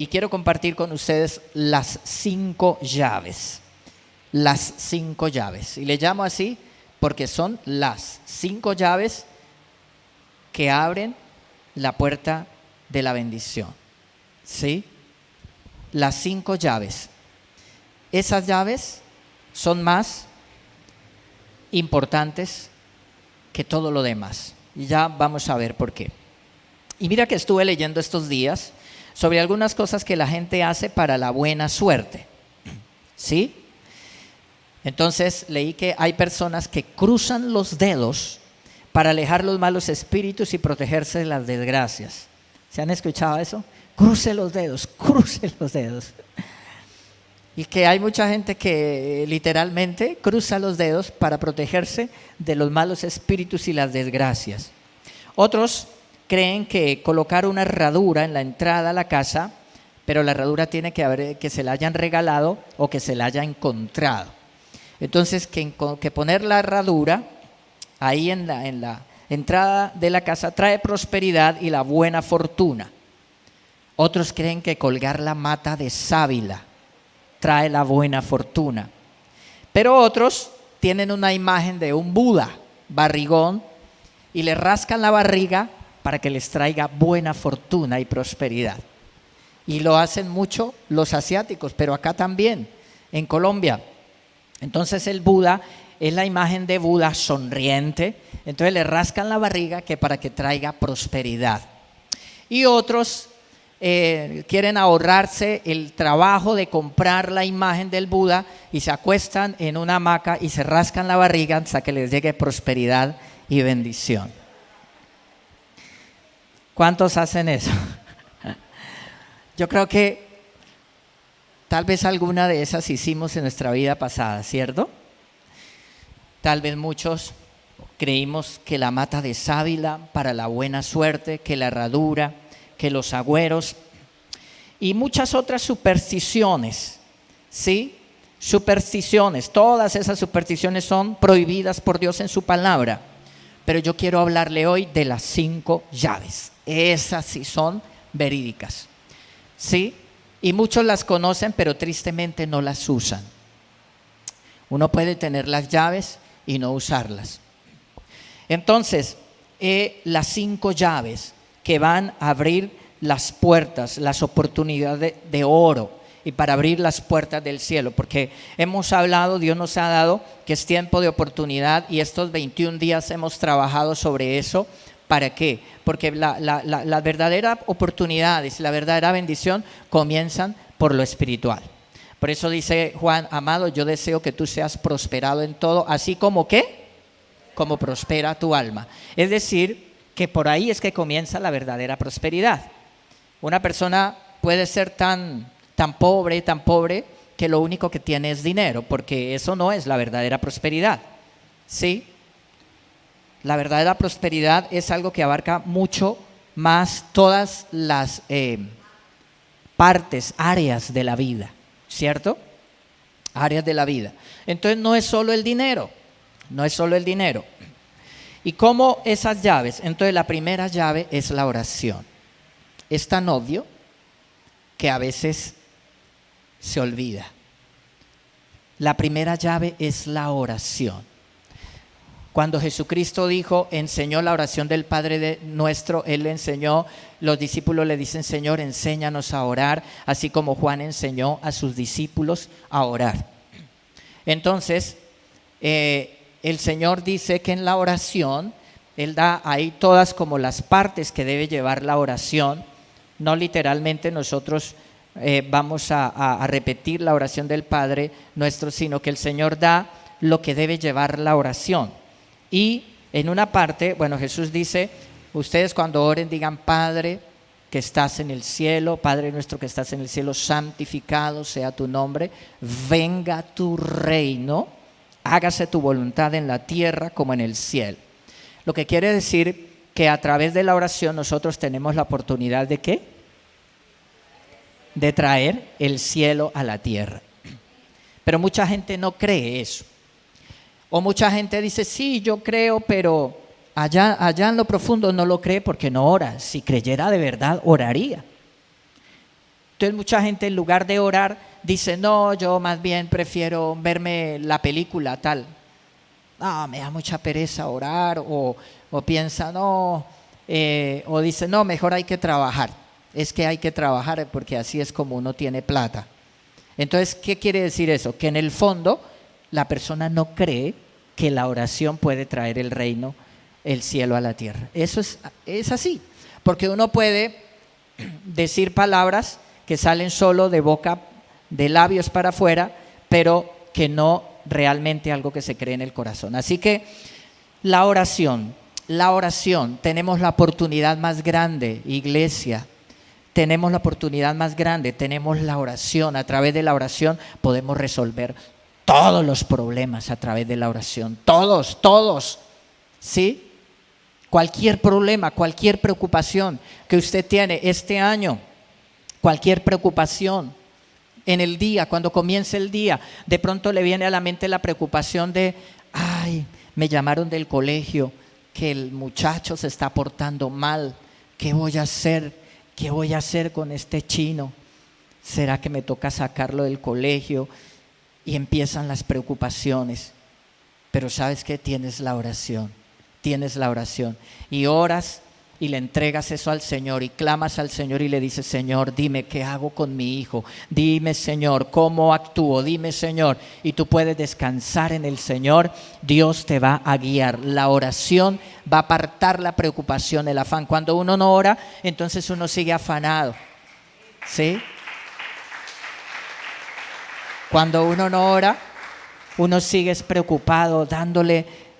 y quiero compartir con ustedes las 5 llaves. Las 5 llaves. Y le llamo así porque son las 5 llaves que abren la puerta de la bendición. ¿Sí? Las 5 llaves. Esas llaves son más importantes que todo lo demás. Y ya vamos a ver por qué. Y mira que estuve leyendo estos días sobre algunas cosas que la gente hace para la buena suerte. ¿Sí? Entonces leí que hay personas que cruzan los dedos para alejar los malos espíritus y protegerse de las desgracias. ¿Se han escuchado eso? Cruce los dedos, cruce los dedos. Y que hay mucha gente que literalmente cruza los dedos para protegerse de los malos espíritus y las desgracias. Otros creen que colocar una herradura en la entrada a la casa, pero la herradura tiene que haber que se la hayan regalado o que se la haya encontrado. Entonces que poner la herradura ahí en la entrada de la casa trae prosperidad y la buena fortuna. Otros creen que colgar la mata de sábila trae la buena fortuna. Pero otros tienen una imagen de un Buda barrigón y le rascan la barriga para que les traiga buena fortuna y prosperidad. Y lo hacen mucho los asiáticos, pero acá también, en Colombia. Entonces el Buda es la imagen de Buda sonriente, entonces le rascan la barriga que para que traiga prosperidad. Y otros quieren ahorrarse el trabajo de comprar la imagen del Buda y se acuestan en una hamaca y se rascan la barriga hasta que les llegue prosperidad y bendición. ¿Cuántos hacen eso? Yo creo que tal vez alguna de esas hicimos en nuestra vida pasada, ¿cierto? Tal vez muchos creímos que la mata de sábila para la buena suerte, que la herradura, que los agüeros y muchas otras supersticiones, ¿sí? Supersticiones, todas esas supersticiones son prohibidas por Dios en su palabra. Pero yo quiero hablarle hoy de las 5 llaves. Esas sí son verídicas, ¿sí? Y muchos las conocen, pero tristemente no las usan. Uno puede tener las llaves y no usarlas. Entonces, las 5 llaves que van a abrir las puertas, las oportunidades de oro y para abrir las puertas del cielo, porque hemos hablado, Dios nos ha dado que es tiempo de oportunidad y estos 21 días hemos trabajado sobre eso. ¿Para qué? Porque la verdadera oportunidad y la verdadera bendición comienzan por lo espiritual. Por eso dice Juan, amado, yo deseo que tú seas prosperado en todo, así como ¿qué? Como prospera tu alma. Es decir, que por ahí es que comienza la verdadera prosperidad. Una persona puede ser tan pobre, que lo único que tiene es dinero, porque eso no es la verdadera prosperidad. ¿Sí? La verdadera prosperidad es algo que abarca mucho más todas las partes, áreas de la vida, ¿cierto? Áreas de la vida. Entonces no es solo el dinero, no es solo el dinero. ¿Y cómo esas llaves? Entonces la primera llave es la oración. Es tan obvio que a veces se olvida. La primera llave es la oración. Cuando Jesucristo enseñó la oración del Padre nuestro, Él le enseñó, los discípulos le dicen, Señor, enséñanos a orar, así como Juan enseñó a sus discípulos a orar. Entonces, el Señor dice que en la oración, Él da ahí todas como las partes que debe llevar la oración. No literalmente nosotros vamos a repetir la oración del Padre nuestro, sino que el Señor da lo que debe llevar la oración. Y en una parte, Jesús dice, ustedes cuando oren digan, Padre que estás en el cielo, Padre nuestro que estás en el cielo, santificado sea tu nombre, venga tu reino, hágase tu voluntad en la tierra como en el cielo. Lo que quiere decir que a través de la oración nosotros tenemos la oportunidad de ¿qué? De traer el cielo a la tierra. Pero mucha gente no cree eso. O mucha gente dice, sí, yo creo, pero allá en lo profundo no lo cree porque no ora. Si creyera de verdad, oraría. Entonces mucha gente en lugar de orar dice, no, yo más bien prefiero verme la película tal. No, me da mucha pereza orar, o piensa, no, o dice, no, mejor hay que trabajar. Es que hay que trabajar porque así es como uno tiene plata. Entonces, ¿qué quiere decir eso? Que en el fondo la persona no cree que la oración puede traer el reino, el cielo a la tierra. Eso es así, porque uno puede decir palabras que salen solo de boca, de labios para afuera, pero que no realmente algo que se cree en el corazón. Así que la oración, tenemos la oportunidad más grande, iglesia, tenemos la oportunidad más grande, tenemos la oración. A través de la oración podemos resolver todos los problemas a través de la oración, todos, ¿sí? Cualquier problema, cualquier preocupación que usted tiene este año, cualquier preocupación en el día, cuando comience el día, de pronto le viene a la mente la preocupación de, ay, me llamaron del colegio, que el muchacho se está portando mal, ¿qué voy a hacer? ¿Qué voy a hacer con este chino? ¿Será que me toca sacarlo del colegio? Y empiezan las preocupaciones. Pero ¿sabes qué? Tienes la oración y oras y le entregas eso al Señor y clamas al Señor y le dices, Señor, dime qué hago con mi hijo, dime, Señor, cómo actúo, dime, Señor, y tú puedes descansar en el Señor. Dios te va a guiar. La oración va a apartar la preocupación, el afán. Cuando uno no ora, entonces uno sigue afanado, ¿sí? Cuando uno no ora, uno sigue preocupado,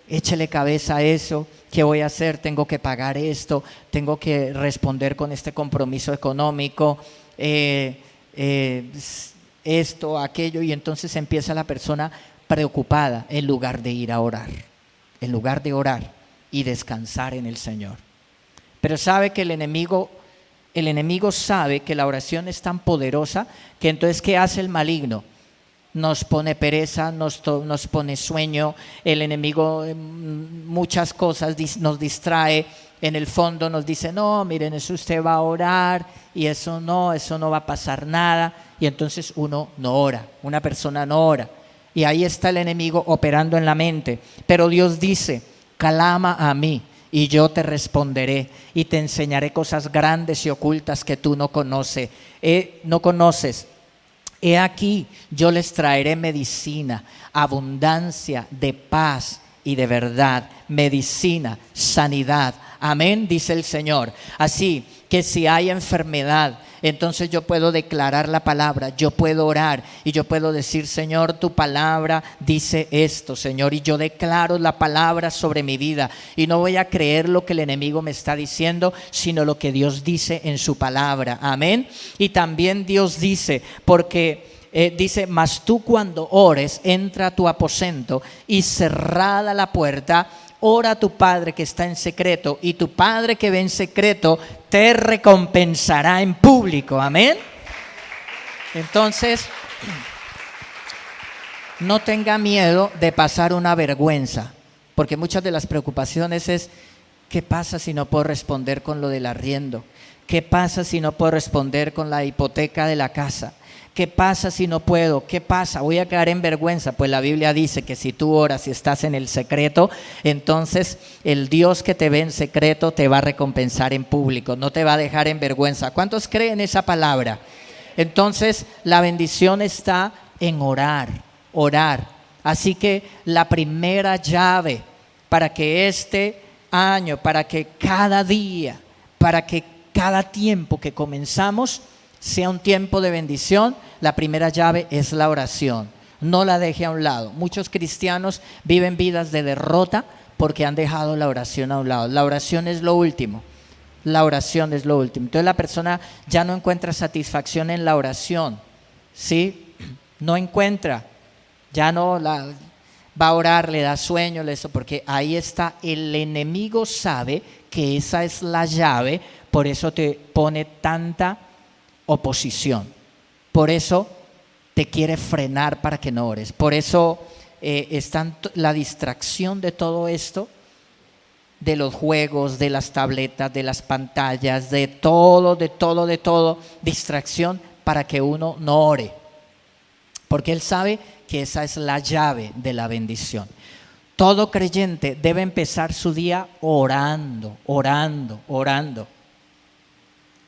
échele cabeza a eso. ¿Qué voy a hacer? Tengo que pagar esto, tengo que responder con este compromiso económico, esto, aquello, y entonces empieza la persona preocupada en lugar de ir a orar, en lugar de orar y descansar en el Señor. Pero sabe que el enemigo sabe que la oración es tan poderosa que entonces, ¿qué hace el maligno? Nos pone pereza, nos pone sueño, el enemigo muchas cosas nos distrae, en el fondo nos dice, no, miren, eso usted va a orar y eso no va a pasar nada, y entonces uno no ora, una persona no ora, y ahí está el enemigo operando en la mente. Pero Dios dice, clama a mí y yo te responderé y te enseñaré cosas grandes y ocultas que tú no conoces. He aquí, yo les traeré medicina, abundancia de paz y de verdad, medicina, sanidad. Amén, dice el Señor. Así que si hay enfermedad, entonces yo puedo declarar la palabra, yo puedo orar y yo puedo decir, Señor, tu palabra dice esto, Señor, y yo declaro la palabra sobre mi vida y no voy a creer lo que el enemigo me está diciendo, sino lo que Dios dice en su palabra. Amén. Y también Dios dice, porque dice, mas tú cuando ores, entra a tu aposento y cerrada la puerta, ora a tu Padre que está en secreto, y tu Padre que ve en secreto te recompensará en público. Amén. Entonces, no tenga miedo de pasar una vergüenza, porque muchas de las preocupaciones es, ¿qué pasa si no puedo responder con lo del arriendo? ¿Qué pasa si no puedo responder con la hipoteca de la casa? ¿Qué pasa si no puedo? ¿Qué pasa? ¿Voy a quedar en vergüenza? Pues la Biblia dice que si tú oras y estás en el secreto, entonces el Dios que te ve en secreto te va a recompensar en público, no te va a dejar en vergüenza. ¿Cuántos creen esa palabra? Entonces la bendición está en orar. Así que la primera llave para que este año, para que cada día, para que cada tiempo que comenzamos sea un tiempo de bendición, la primera llave es la oración. No la deje a un lado. Muchos cristianos viven vidas de derrota porque han dejado la oración a un lado. La oración es lo último. Entonces la persona ya no encuentra satisfacción en la oración, ¿sí? No encuentra, ya no va a orar, le da sueño, porque ahí está, el enemigo sabe que esa es la llave, por eso te pone tanta oposición, por eso te quiere frenar para que no ores, por eso está la distracción de todo esto, de los juegos, de las tabletas, de las pantallas, de todo, distracción para que uno no ore, porque Él sabe que esa es la llave de la bendición. Todo creyente debe empezar su día orando, orando, orando.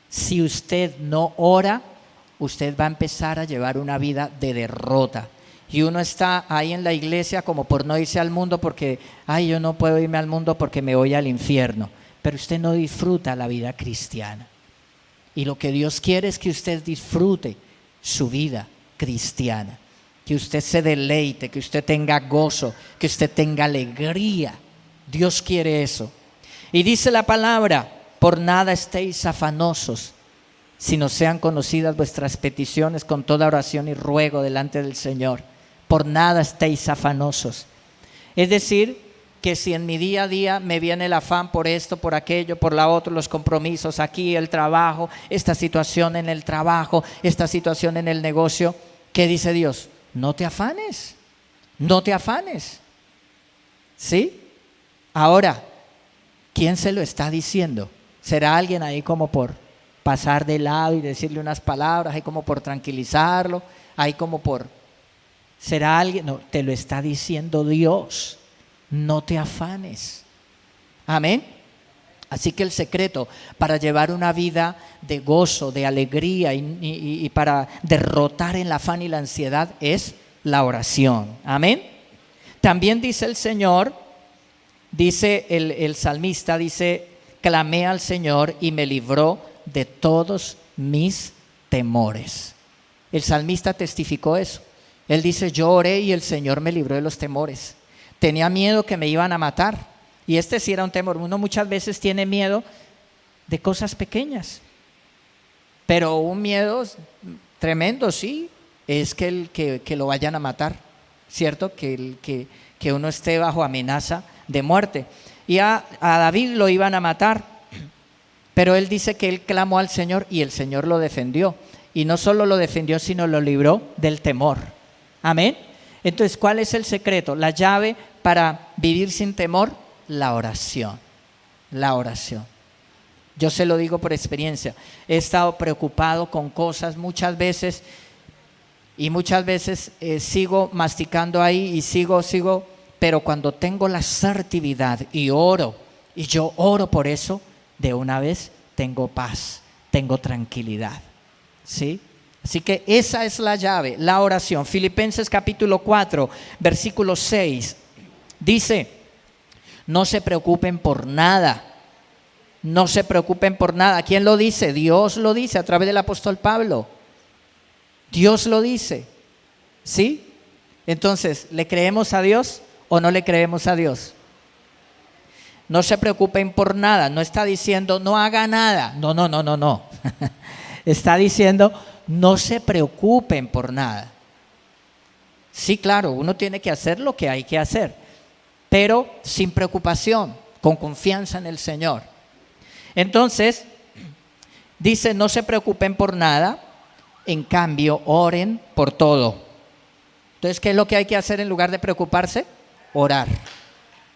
Si usted no ora, usted va a empezar a llevar una vida de derrota. Y uno está ahí en la iglesia como por no irse al mundo porque, ay, yo no puedo irme al mundo porque me voy al infierno. Pero usted no disfruta la vida cristiana. Y lo que Dios quiere es que usted disfrute su vida cristiana. Que usted se deleite, que usted tenga gozo, que usted tenga alegría. Dios quiere eso. Y dice la palabra, por nada estéis afanosos, sino sean conocidas vuestras peticiones con toda oración y ruego delante del Señor. Por nada estéis afanosos. Es decir, que si en mi día a día me viene el afán por esto, por aquello, por la otra, los compromisos aquí, el trabajo, esta situación en el trabajo, esta situación en el negocio, ¿qué dice Dios? No te afanes, no te afanes. ¿Sí? Ahora, ¿quién se lo está diciendo? ¿Será alguien ahí como por pasar de lado y decirle unas palabras, ahí como por tranquilizarlo, ahí como por... ¿Será alguien? No, te lo está diciendo Dios. No te afanes. Amén. Así que el secreto para llevar una vida de gozo, de alegría y para derrotar el afán y la ansiedad es la oración. Amén. También dice el Señor, dice el salmista, dice, clamé al Señor y me libró de todos mis temores. El salmista testificó eso. Él dice, yo oré y el Señor me libró de los temores. Tenía miedo que me iban a matar. Y este sí era un temor. Uno muchas veces tiene miedo de cosas pequeñas. Pero un miedo tremendo, sí, es que lo vayan a matar, ¿cierto? Que uno esté bajo amenaza de muerte. Y a David lo iban a matar, pero él dice que él clamó al Señor y el Señor lo defendió. Y no solo lo defendió, sino lo libró del temor. Amén. Entonces, ¿cuál es el secreto? La llave para vivir sin temor, la oración. La oración. Yo se lo digo por experiencia. He estado preocupado con cosas muchas veces y muchas veces sigo masticando ahí y sigo, pero cuando tengo la asertividad y oro, y yo oro por eso, de una vez tengo paz, tengo tranquilidad. ¿Sí? Así que esa es la llave, la oración. Filipenses capítulo 4, versículo 6, dice, no se preocupen por nada. No se preocupen por nada. ¿Quién lo dice? Dios lo dice a través del apóstol Pablo. Dios lo dice. ¿Sí? Entonces, ¿le creemos a Dios o no le creemos a Dios? No se preocupen por nada. No está diciendo no haga nada. No. Está diciendo no se preocupen por nada. Sí, claro, uno tiene que hacer lo que hay que hacer, pero sin preocupación, con confianza en el Señor. Entonces, dice, no se preocupen por nada, en cambio, oren por todo. Entonces, ¿qué es lo que hay que hacer en lugar de preocuparse? Orar.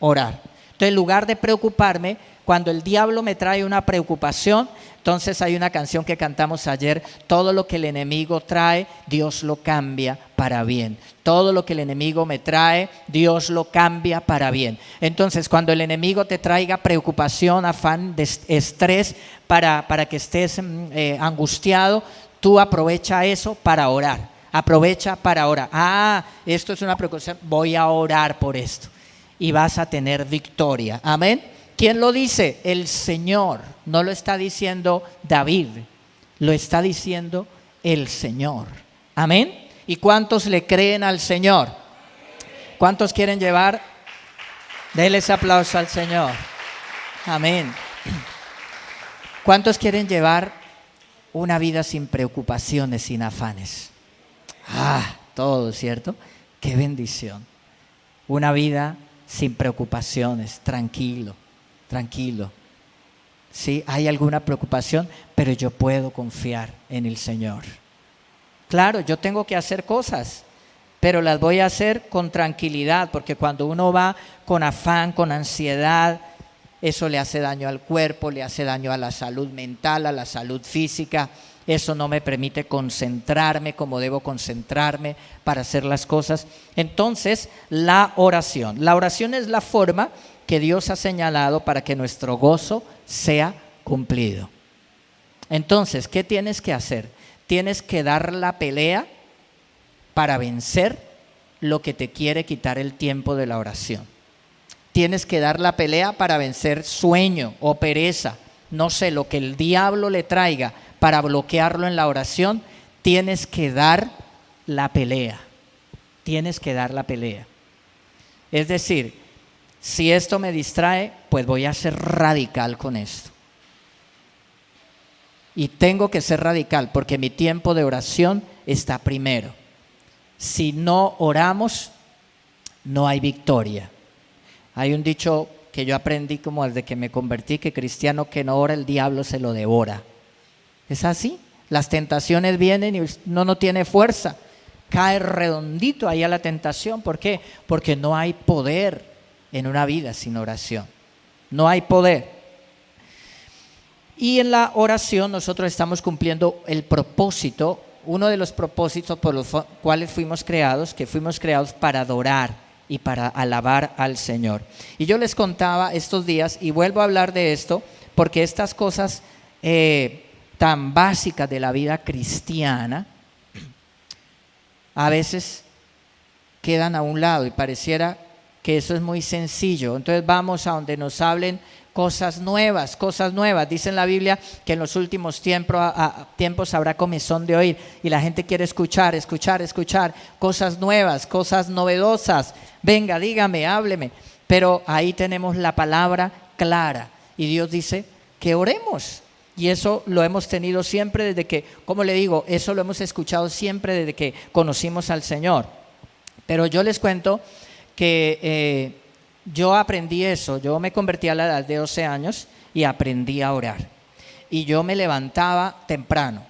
Entonces, en lugar de preocuparme, cuando el diablo me trae una preocupación, entonces hay una canción que cantamos ayer, todo lo que el enemigo trae, Dios lo cambia para bien. Todo lo que el enemigo me trae, Dios lo cambia para bien. Entonces, cuando el enemigo te traiga preocupación, afán, estrés, para que estés angustiado, tú aprovecha eso para orar. Aprovecha para orar. Esto es una preocupación, voy a orar por esto. Y vas a tener victoria. Amén. ¿Quién lo dice? El Señor. No lo está diciendo David, lo está diciendo el Señor. Amén. ¿Y cuántos le creen al Señor? ¿Cuántos quieren llevar? Denle ese aplauso al Señor. Amén. ¿Cuántos quieren llevar una vida sin preocupaciones, sin afanes? Todos, ¿cierto? Qué bendición. Una vida sin preocupaciones, tranquilo. Sí, hay alguna preocupación, pero yo puedo confiar en el Señor. Claro, yo tengo que hacer cosas, pero las voy a hacer con tranquilidad, porque cuando uno va con afán, con ansiedad, eso le hace daño al cuerpo, le hace daño a la salud mental, a la salud física. eso no me permite concentrarme como debo concentrarme para hacer las cosas. Entonces, la oración es la forma que Dios ha señalado para que nuestro gozo sea cumplido. Entonces, ¿qué tienes que hacer? Tienes que dar la pelea para vencer lo que te quiere quitar el tiempo de la oración. Tienes que dar la pelea para vencer sueño o pereza, no sé, lo que el diablo le traiga para bloquearlo en la oración. Tienes que dar la pelea. Tienes que dar la pelea. Es decir, si esto me distrae, pues voy a ser radical con esto. Y tengo que ser radical porque mi tiempo de oración está primero. Si no oramos, no hay victoria. Hay un dicho que yo aprendí como desde que me convertí, que cristiano que no ora, el diablo se lo devora. ¿Es así? Las tentaciones vienen y uno no tiene fuerza. Cae redondito ahí a la tentación. ¿Por qué? Porque no hay poder en una vida sin oración. No hay poder. Y en la oración nosotros estamos cumpliendo el propósito, uno de los propósitos por los cuales fuimos creados, que fuimos creados para adorar y para alabar al Señor. Y yo les contaba estos días, y vuelvo a hablar de esto, porque estas cosas tan básicas de la vida cristiana, a veces quedan a un lado y pareciera que eso es muy sencillo. Entonces vamos a donde nos hablen cosas nuevas. Dice en la Biblia que en los últimos tiempos habrá comezón de oír y la gente quiere escuchar cosas nuevas, cosas novedosas. Venga, dígame, hábleme. Pero ahí tenemos la palabra clara y Dios dice que oremos. Y eso lo hemos tenido siempre desde que, como le digo, eso lo hemos escuchado siempre desde que conocimos al Señor. Pero yo les cuento que yo aprendí eso. Yo me convertí a la edad de 12 años y aprendí a orar. Y yo me levantaba temprano,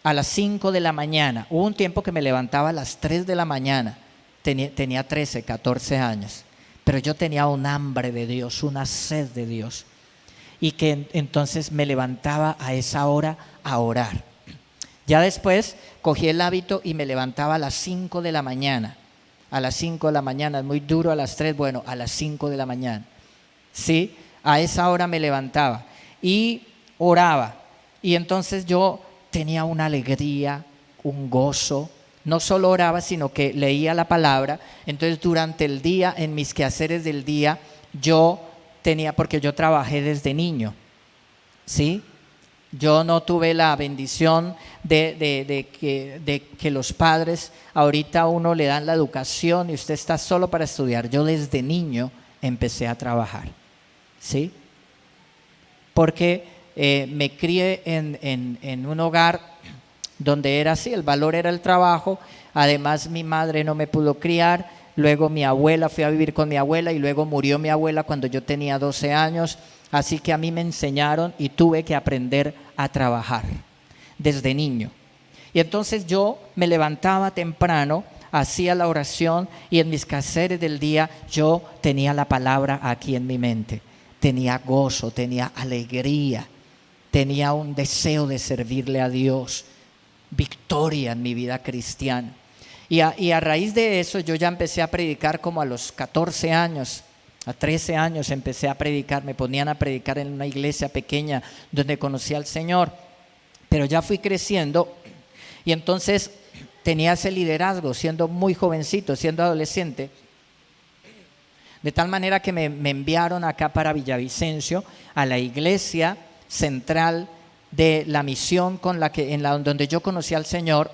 a las 5 de la mañana. Hubo un tiempo que me levantaba a las 3 de la mañana. Tenía 13, 14 años. Pero yo tenía un hambre de Dios, una sed de Dios. Y que entonces me levantaba a esa hora a orar. Ya después cogí el hábito y me levantaba a las 5 de la mañana. A las 5 de la mañana, es muy duro a las 3, bueno, a las 5 de la mañana. Sí, a esa hora me levantaba y oraba. Y entonces yo tenía una alegría, un gozo. No solo oraba, sino que leía la palabra. Entonces durante el día, en mis quehaceres del día, yo tenía, porque yo trabajé desde niño, ¿sí? Yo no tuve la bendición de que los padres ahorita a uno le dan la educación y usted está solo para estudiar. Yo desde niño empecé a trabajar, ¿sí? Porque me crié en un hogar donde era así, el valor era el trabajo. Además mi madre no me pudo criar. Luego mi abuela, fui a vivir con mi abuela y luego murió mi abuela cuando yo tenía 12 años. Así que a mí me enseñaron y tuve que aprender a trabajar desde niño. Y entonces yo me levantaba temprano, hacía la oración y en mis quehaceres del día yo tenía la palabra aquí en mi mente. Tenía gozo, tenía alegría, tenía un deseo de servirle a Dios, victoria en mi vida cristiana. Y a raíz de eso yo ya empecé a predicar como a los 14 años, a 13 años empecé a predicar, me ponían a predicar en una iglesia pequeña donde conocí al Señor, pero ya fui creciendo y entonces tenía ese liderazgo siendo muy jovencito, siendo adolescente, de tal manera que me enviaron acá para Villavicencio, a la iglesia central de la misión donde yo conocí al Señor.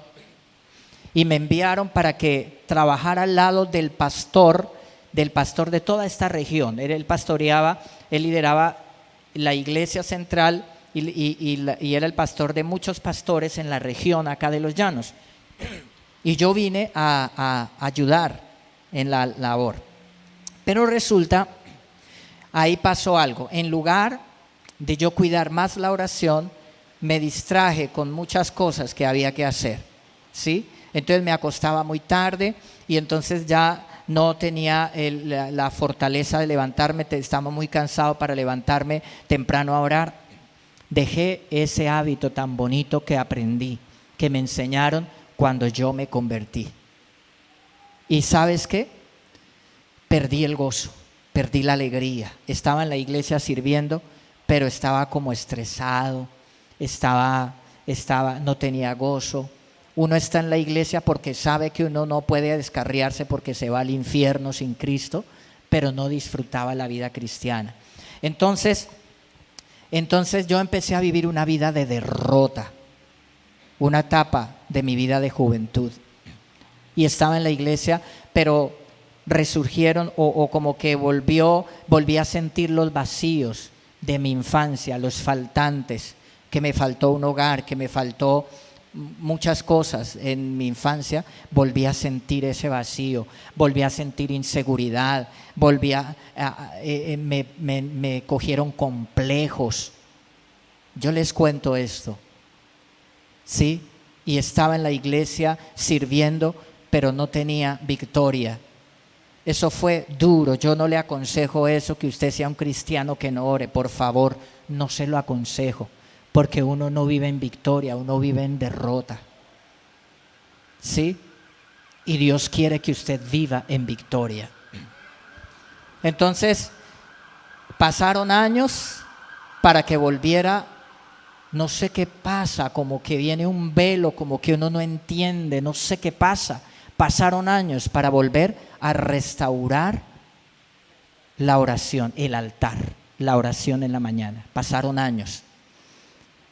Y me enviaron para que trabajara al lado del pastor de toda esta región. Él pastoreaba, él lideraba la iglesia central y era el pastor de muchos pastores en la región acá de los Llanos. Y yo vine a ayudar en la labor. Pero resulta, ahí pasó algo. En lugar de yo cuidar más la oración, me distraje con muchas cosas que había que hacer, ¿sí? Entonces me acostaba muy tarde y entonces ya no tenía la fortaleza de levantarme, estaba muy cansado para levantarme temprano a orar. Dejé ese hábito tan bonito que aprendí, que me enseñaron cuando yo me convertí. ¿Y sabes qué? Perdí el gozo, perdí la alegría. Estaba en la iglesia sirviendo, pero estaba como estresado, no tenía gozo. Uno está en la iglesia porque sabe que uno no puede descarriarse porque se va al infierno sin Cristo, pero no disfrutaba la vida cristiana. Entonces yo empecé a vivir una vida de derrota, una etapa de mi vida de juventud. Y estaba en la iglesia, pero resurgieron o como que volví a sentir los vacíos de mi infancia, los faltantes, que me faltó un hogar, que me faltó muchas cosas en mi infancia. Volví a sentir ese vacío, volví a sentir inseguridad, me cogieron complejos. Yo les cuento esto, ¿sí? Y estaba en la iglesia sirviendo, pero no tenía victoria. Eso fue duro. Yo no le aconsejo eso, que usted sea un cristiano que no ore, por favor, no se lo aconsejo, porque uno no vive en victoria, uno vive en derrota, ¿sí? Y Dios quiere que usted viva en victoria. Entonces, pasaron años para que volviera. No sé qué pasa, como que viene un velo, como que uno no entiende, no sé qué pasa. Pasaron años para volver a restaurar la oración, el altar, la oración en la mañana. Pasaron años.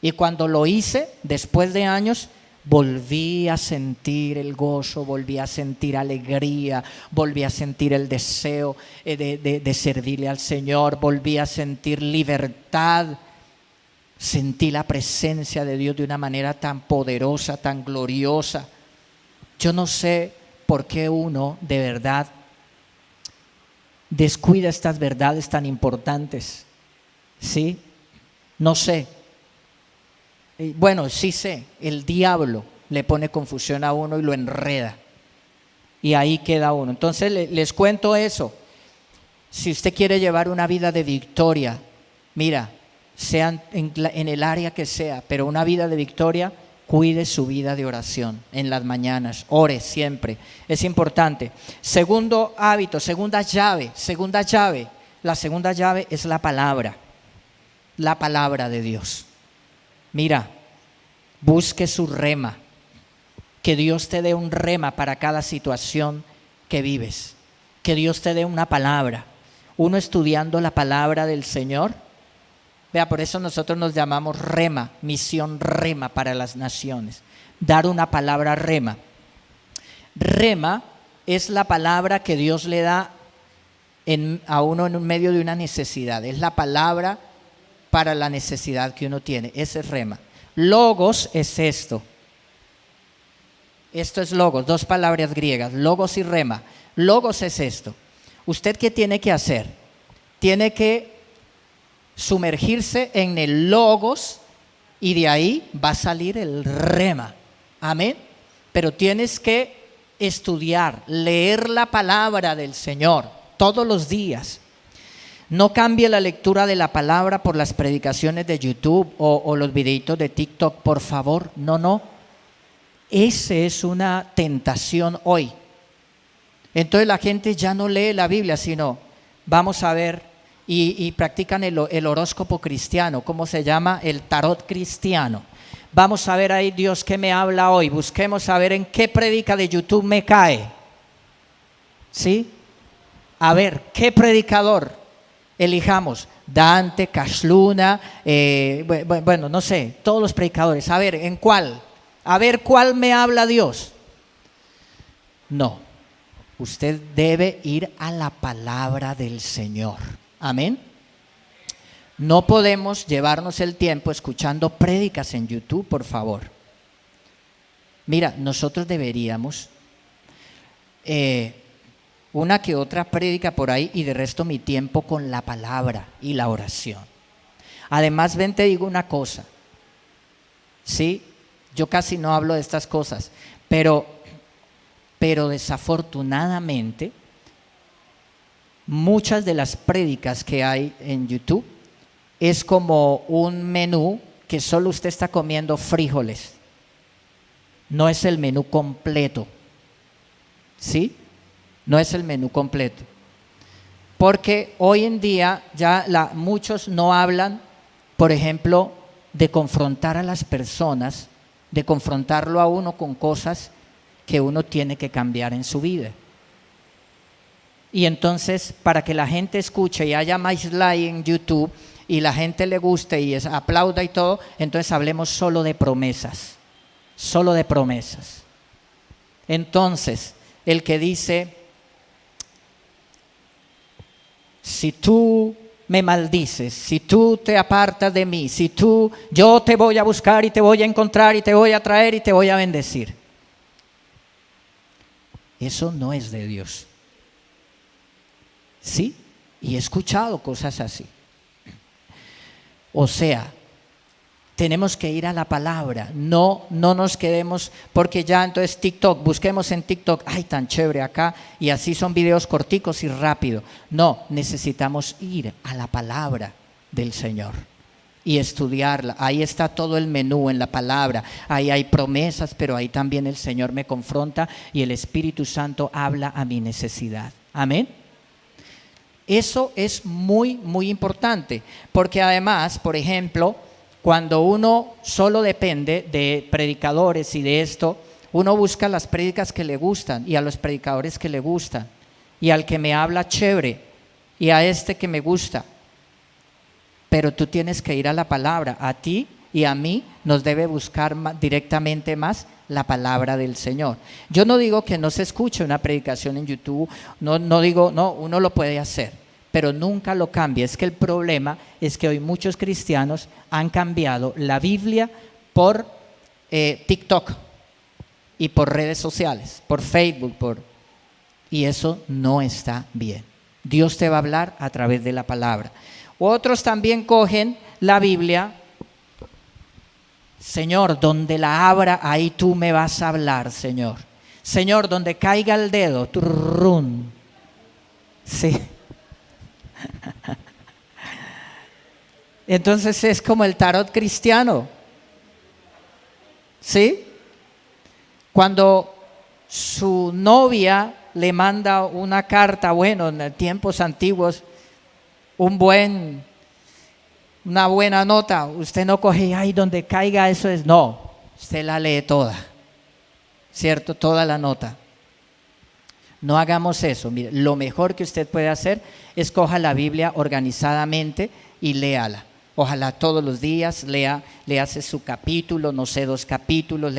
Y cuando lo hice, después de años, volví a sentir el gozo, volví a sentir alegría, volví a sentir el deseo de servirle al Señor, volví a sentir libertad. Sentí la presencia de Dios de una manera tan poderosa, tan gloriosa. Yo no sé por qué uno de verdad descuida estas verdades tan importantes, ¿sí? No sé. Bueno, sí sé, el diablo le pone confusión a uno y lo enreda. Y ahí queda uno. Entonces les cuento eso. Si usted quiere llevar una vida de victoria, mira, sea en el área que sea, pero una vida de victoria, cuide su vida de oración en las mañanas, ore siempre, es importante. Segundo hábito, segunda llave, la segunda llave es la palabra de Dios. Mira, busque su rema, que Dios te dé un rema para cada situación que vives, que Dios te dé una palabra. Uno estudiando la palabra del Señor, vea, por eso nosotros nos llamamos rema, misión rema para las naciones, dar una palabra rema. Rema es la palabra que Dios le da a uno en medio de una necesidad, es la palabra para la necesidad que uno tiene, ese es rema. Logos es esto es logos, dos palabras griegas, logos y rema. Logos es esto. ¿Usted qué tiene que hacer? Tiene que sumergirse en el logos y de ahí va a salir el rema. Amén. Pero tienes que estudiar, leer la palabra del Señor todos los días. No cambie la lectura de la palabra por las predicaciones de YouTube o los videitos de TikTok, por favor. No. Esa es una tentación hoy. Entonces la gente ya no lee la Biblia, sino vamos a ver y practican el horóscopo cristiano, ¿cómo se llama? El tarot cristiano. Vamos a ver ahí, Dios, ¿qué me habla hoy? Busquemos a ver en qué prédica de YouTube me cae. ¿Sí? A ver, ¿qué predicador elijamos? Dante, Cashluna, bueno, no sé, todos los predicadores. A ver, ¿en cuál? A ver, ¿cuál me habla Dios? No, usted debe ir a la palabra del Señor. Amén. No podemos llevarnos el tiempo escuchando prédicas en YouTube, por favor. Mira, nosotros deberíamos una que otra prédica por ahí y de resto mi tiempo con la palabra y la oración. Además, ven, te digo una cosa, ¿sí? Yo casi no hablo de estas cosas, pero desafortunadamente muchas de las prédicas que hay en YouTube es como un menú que solo usted está comiendo frijoles. No es el menú completo. ¿Sí? No es el menú completo. Porque hoy en día ya muchos no hablan, por ejemplo, de confrontar a las personas, de confrontarlo a uno con cosas que uno tiene que cambiar en su vida. Y entonces, para que la gente escuche y haya más like en YouTube y la gente le guste y aplauda y todo, entonces hablemos solo de promesas, solo de promesas. Entonces, el que dice, si tú me maldices, si tú te apartas de mí, yo te voy a buscar y te voy a encontrar y te voy a traer y te voy a bendecir. Eso no es de Dios. ¿Sí? Y he escuchado cosas así. O sea, tenemos que ir a la palabra, no nos quedemos, porque ya entonces TikTok, busquemos en TikTok, ay, tan chévere acá, y así son videos corticos y rápido. No, necesitamos ir a la palabra del Señor y estudiarla. Ahí está todo el menú en la palabra, ahí hay promesas, pero ahí también el Señor me confronta y el Espíritu Santo habla a mi necesidad. Amén. Eso es muy, muy importante, porque además, por ejemplo, cuando uno solo depende de predicadores y de esto, uno busca las prédicas que le gustan y a los predicadores que le gustan y al que me habla chévere y a este que me gusta. Pero tú tienes que ir a la palabra. A ti y a mí nos debe buscar directamente más la palabra del Señor. Yo no digo que no se escuche una predicación en YouTube, no digo, no, uno lo puede hacer, pero nunca lo cambie. Es que el problema es que hoy muchos cristianos han cambiado la Biblia por TikTok y por redes sociales, por Facebook, y eso no está bien. Dios te va a hablar a través de la palabra. Otros también cogen la Biblia, Señor, donde la abra, ahí tú me vas a hablar, Señor. Señor, donde caiga el dedo, turrún. Sí. Entonces es como el tarot cristiano. ¿Sí? Cuando su novia le manda una carta, bueno, en tiempos antiguos, una buena nota, usted no coge, ay, donde caiga eso es, no, usted la lee toda, ¿cierto? Toda la nota. No hagamos eso. Mire, lo mejor que usted puede hacer es coja la Biblia organizadamente y léala. Ojalá todos los días léase su capítulo, no sé, 2 capítulos,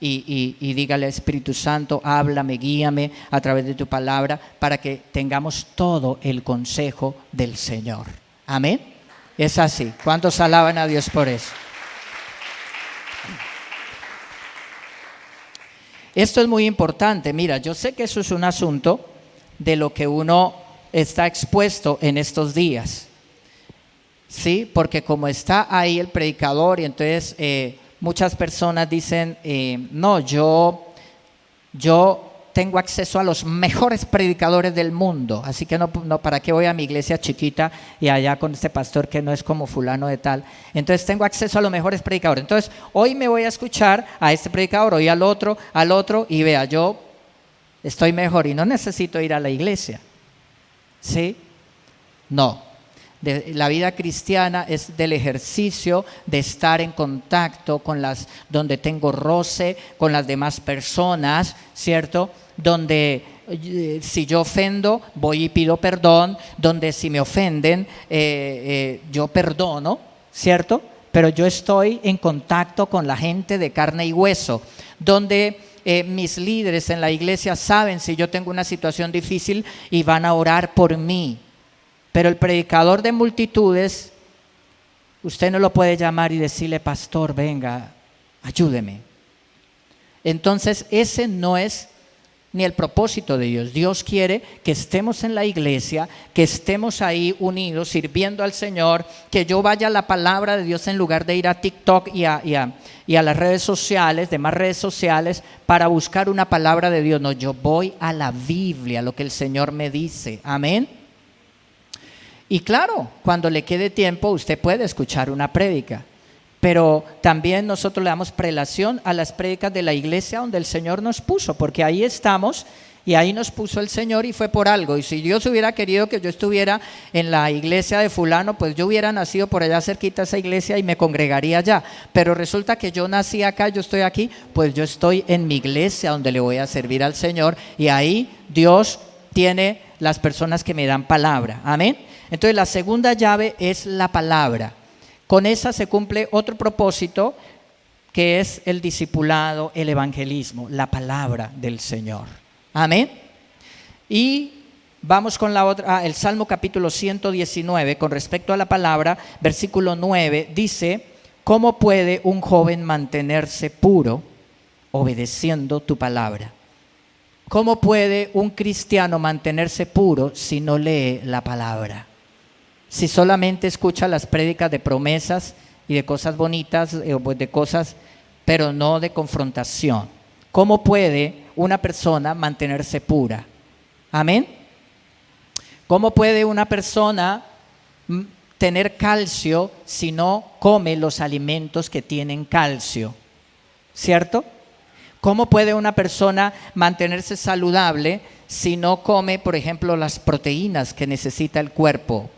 y dígale al Espíritu Santo, háblame, guíame a través de tu palabra para que tengamos todo el consejo del Señor. Amén. Es así. ¿Cuántos alaban a Dios por eso? Esto es muy importante. Mira, yo sé que eso es un asunto de lo que uno está expuesto en estos días. Sí, porque como está ahí el predicador y entonces muchas personas dicen, no, yo tengo acceso a los mejores predicadores del mundo, así que no, ¿para qué voy a mi iglesia chiquita y allá con este pastor que no es como fulano de tal? Entonces tengo acceso a los mejores predicadores. Entonces hoy me voy a escuchar a este predicador, hoy al otro, y vea, yo estoy mejor y no necesito ir a la iglesia. ¿Sí? No. La vida cristiana es del ejercicio de estar en contacto donde tengo roce con las demás personas, ¿cierto? Donde si yo ofendo, voy y pido perdón, donde si me ofenden, yo perdono, ¿cierto? Pero yo estoy en contacto con la gente de carne y hueso, donde mis líderes en la iglesia saben si yo tengo una situación difícil y van a orar por mí. Pero el predicador de multitudes, usted no lo puede llamar y decirle, pastor, venga, ayúdeme. Entonces ese no es ni el propósito de Dios. Dios quiere que estemos en la iglesia, que estemos ahí unidos, sirviendo al Señor, que yo vaya a la palabra de Dios en lugar de ir a TikTok y a las redes sociales, demás redes sociales, para buscar una palabra de Dios. No, yo voy a la Biblia, lo que el Señor me dice. Amén. Y claro, cuando le quede tiempo, usted puede escuchar una prédica, pero también nosotros le damos prelación a las prédicas de la iglesia donde el Señor nos puso, porque ahí estamos y ahí nos puso el Señor y fue por algo. Y si Dios hubiera querido que yo estuviera en la iglesia de fulano, pues yo hubiera nacido por allá cerquita de esa iglesia y me congregaría allá. Pero resulta que yo nací acá, yo estoy aquí, pues yo estoy en mi iglesia donde le voy a servir al Señor y ahí Dios tiene las personas que me dan palabra. Amén. Entonces la segunda llave es la palabra. Con esa se cumple otro propósito que es el discipulado, el evangelismo, la palabra del Señor. Amén. Y vamos con la otra, el Salmo capítulo 119, con respecto a la palabra, versículo 9, dice: ¿cómo puede un joven mantenerse puro obedeciendo tu palabra? ¿Cómo puede un cristiano mantenerse puro si no lee la palabra? Si solamente escucha las prédicas de promesas y de cosas bonitas, de cosas, pero no de confrontación. ¿Cómo puede una persona mantenerse pura? Amén. ¿Cómo puede una persona tener calcio si no come los alimentos que tienen calcio? ¿Cierto? ¿Cómo puede una persona mantenerse saludable si no come, por ejemplo, las proteínas que necesita el cuerpo?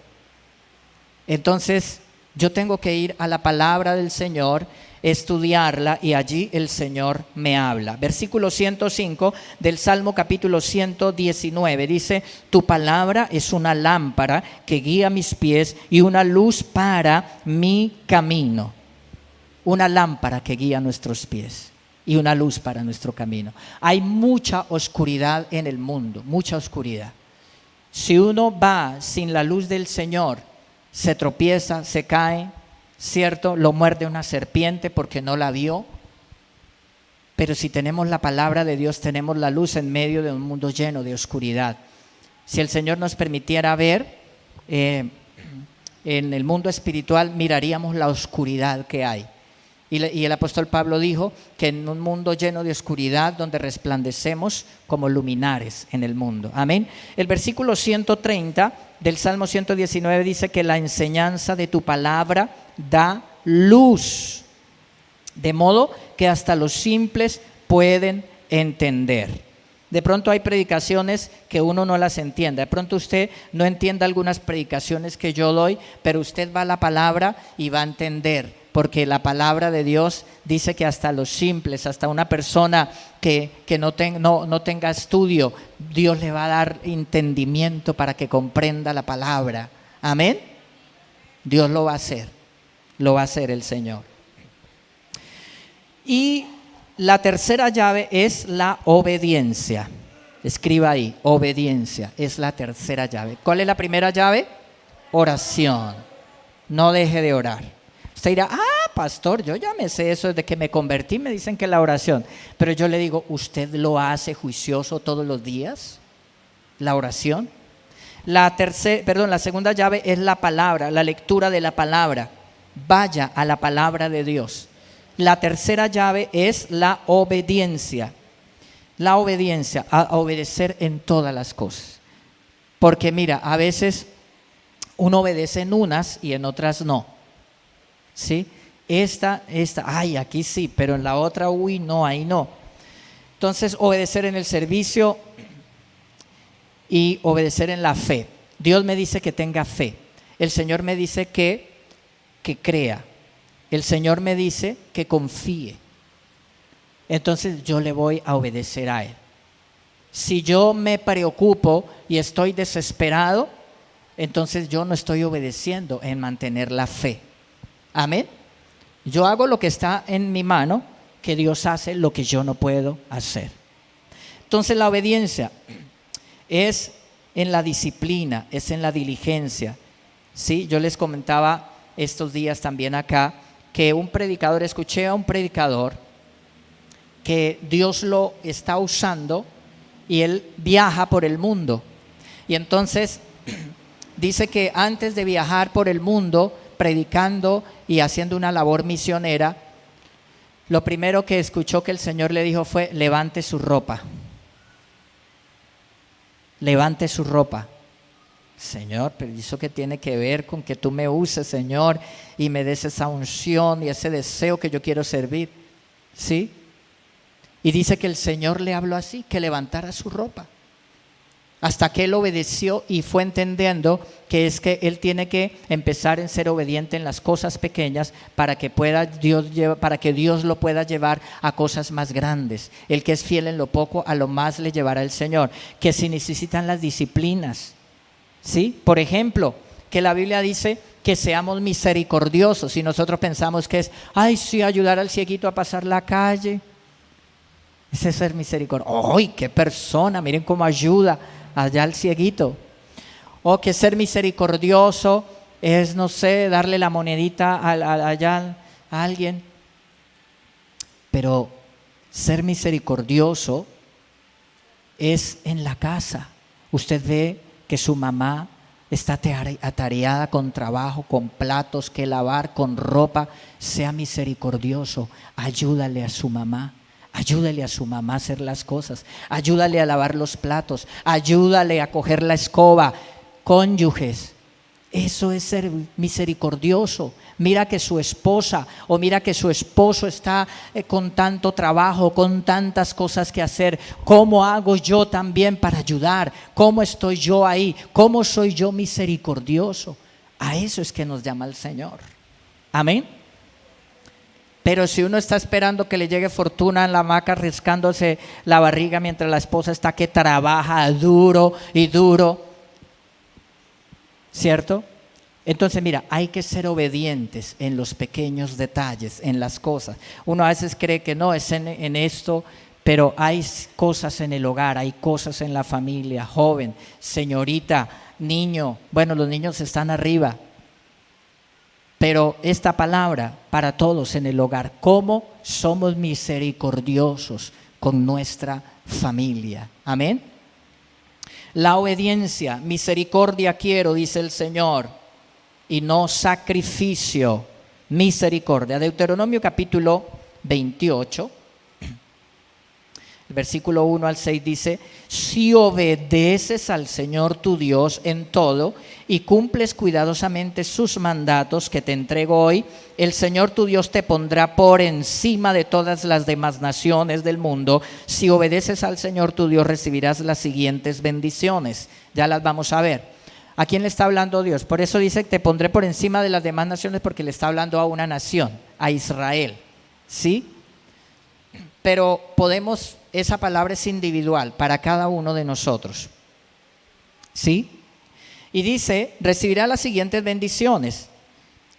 Entonces, yo tengo que ir a la palabra del Señor, estudiarla y allí el Señor me habla. Versículo 105 del Salmo capítulo 119 dice: tu palabra es una lámpara que guía mis pies y una luz para mi camino. Una lámpara que guía nuestros pies y una luz para nuestro camino. Hay mucha oscuridad en el mundo, mucha oscuridad. Si uno va sin la luz del Señor, se tropieza, se cae, ¿cierto? Lo muerde una serpiente porque no la vio. Pero si tenemos la palabra de Dios, tenemos la luz en medio de un mundo lleno de oscuridad. Si el Señor nos permitiera ver en el mundo espiritual, miraríamos la oscuridad que hay. Y el apóstol Pablo dijo que en un mundo lleno de oscuridad, donde resplandecemos como luminares en el mundo. Amén. El versículo 130 del Salmo 119 dice que la enseñanza de tu palabra da luz, de modo que hasta los simples pueden entender. De pronto hay predicaciones que uno no las entiende. De pronto usted no entiende algunas predicaciones que yo doy, pero usted va a la palabra y va a entender. Porque la palabra de Dios dice que hasta los simples, hasta una persona que no tenga estudio, Dios le va a dar entendimiento para que comprenda la palabra. Amén. Dios lo va a hacer el Señor. Y la tercera llave es la obediencia. Escriba ahí, obediencia es la tercera llave. ¿Cuál es la primera llave? Oración. No deje de orar. Usted dirá: pastor, yo ya me sé eso desde que me convertí, me dicen que la oración. Pero yo le digo: ¿usted lo hace juicioso todos los días? ¿La oración? La segunda llave es la palabra, la lectura de la palabra. Vaya a la palabra de Dios. La tercera llave es la obediencia. La obediencia, a obedecer en todas las cosas. Porque mira, a veces uno obedece en unas y en otras no. ¿Sí? Ay, aquí sí, pero en la otra, uy, no, ahí no. Entonces, obedecer en el servicio y obedecer en la fe. Dios me dice que tenga fe. El Señor me dice que crea. El Señor me dice que confíe. Entonces, yo le voy a obedecer a Él. Si yo me preocupo y estoy desesperado, entonces yo no estoy obedeciendo en mantener la fe. Amén. Yo hago lo que está en mi mano, que Dios hace lo que yo no puedo hacer. Entonces la obediencia es en la disciplina, es en la diligencia. ¿Sí? Yo les comentaba estos días también acá que escuché a un predicador que Dios lo está usando y él viaja por el mundo. Y entonces dice que antes de viajar por el mundo predicando y haciendo una labor misionera, lo primero que escuchó que el Señor le dijo fue: levante su ropa. Levante su ropa. Señor, pero ¿eso qué tiene que ver con que tú me uses, Señor, y me des esa unción y ese deseo que yo quiero servir? ¿Sí? Y dice que el Señor le habló así, que levantara su ropa. Hasta que él obedeció y fue entendiendo que es que él tiene que empezar en ser obediente en las cosas pequeñas para que Dios lo pueda llevar a cosas más grandes. El que es fiel en lo poco, a lo más le llevará el Señor. Que si necesitan las disciplinas, ¿sí? Por ejemplo, que la Biblia dice que seamos misericordiosos y nosotros pensamos que es, ay, sí, ayudar al cieguito a pasar la calle. Ese es ser misericordioso. ¡Ay, qué persona! Miren cómo ayuda allá al cieguito. O que ser misericordioso es, no sé, darle la monedita allá a alguien. Pero ser misericordioso es en la casa. Usted ve que su mamá está atareada con trabajo, con platos que lavar, con ropa. Sea misericordioso, ayúdale a su mamá. Ayúdale a su mamá a hacer las cosas, ayúdale a lavar los platos, ayúdale a coger la escoba. Cónyuges, eso es ser misericordioso. Mira que su esposa o mira que su esposo está con tanto trabajo, con tantas cosas que hacer. ¿Cómo hago yo también para ayudar? ¿Cómo estoy yo ahí? ¿Cómo soy yo misericordioso? A eso es que nos llama el Señor. Amén. Pero si uno está esperando que le llegue fortuna en la hamaca, rascándose la barriga mientras la esposa está que trabaja duro y duro, ¿cierto? Entonces mira, hay que ser obedientes en los pequeños detalles, en las cosas. Uno a veces cree que no, es en esto, pero hay cosas en el hogar, hay cosas en la familia, joven, señorita, niño. Bueno, los niños están arriba. Pero esta palabra para todos en el hogar, ¿cómo somos misericordiosos con nuestra familia? Amén. La obediencia, misericordia quiero, dice el Señor, y no sacrificio, misericordia. Deuteronomio capítulo 28. El versículo 1 al 6 dice, si obedeces al Señor tu Dios en todo y cumples cuidadosamente sus mandatos que te entrego hoy, el Señor tu Dios te pondrá por encima de todas las demás naciones del mundo. Si obedeces al Señor tu Dios recibirás las siguientes bendiciones. Ya las vamos a ver. ¿A quién le está hablando Dios? Por eso dice te pondré por encima de las demás naciones, porque le está hablando a una nación, a Israel. ¿Sí? Pero esa palabra es individual para cada uno de nosotros. ¿Sí? Y dice, recibirá las siguientes bendiciones.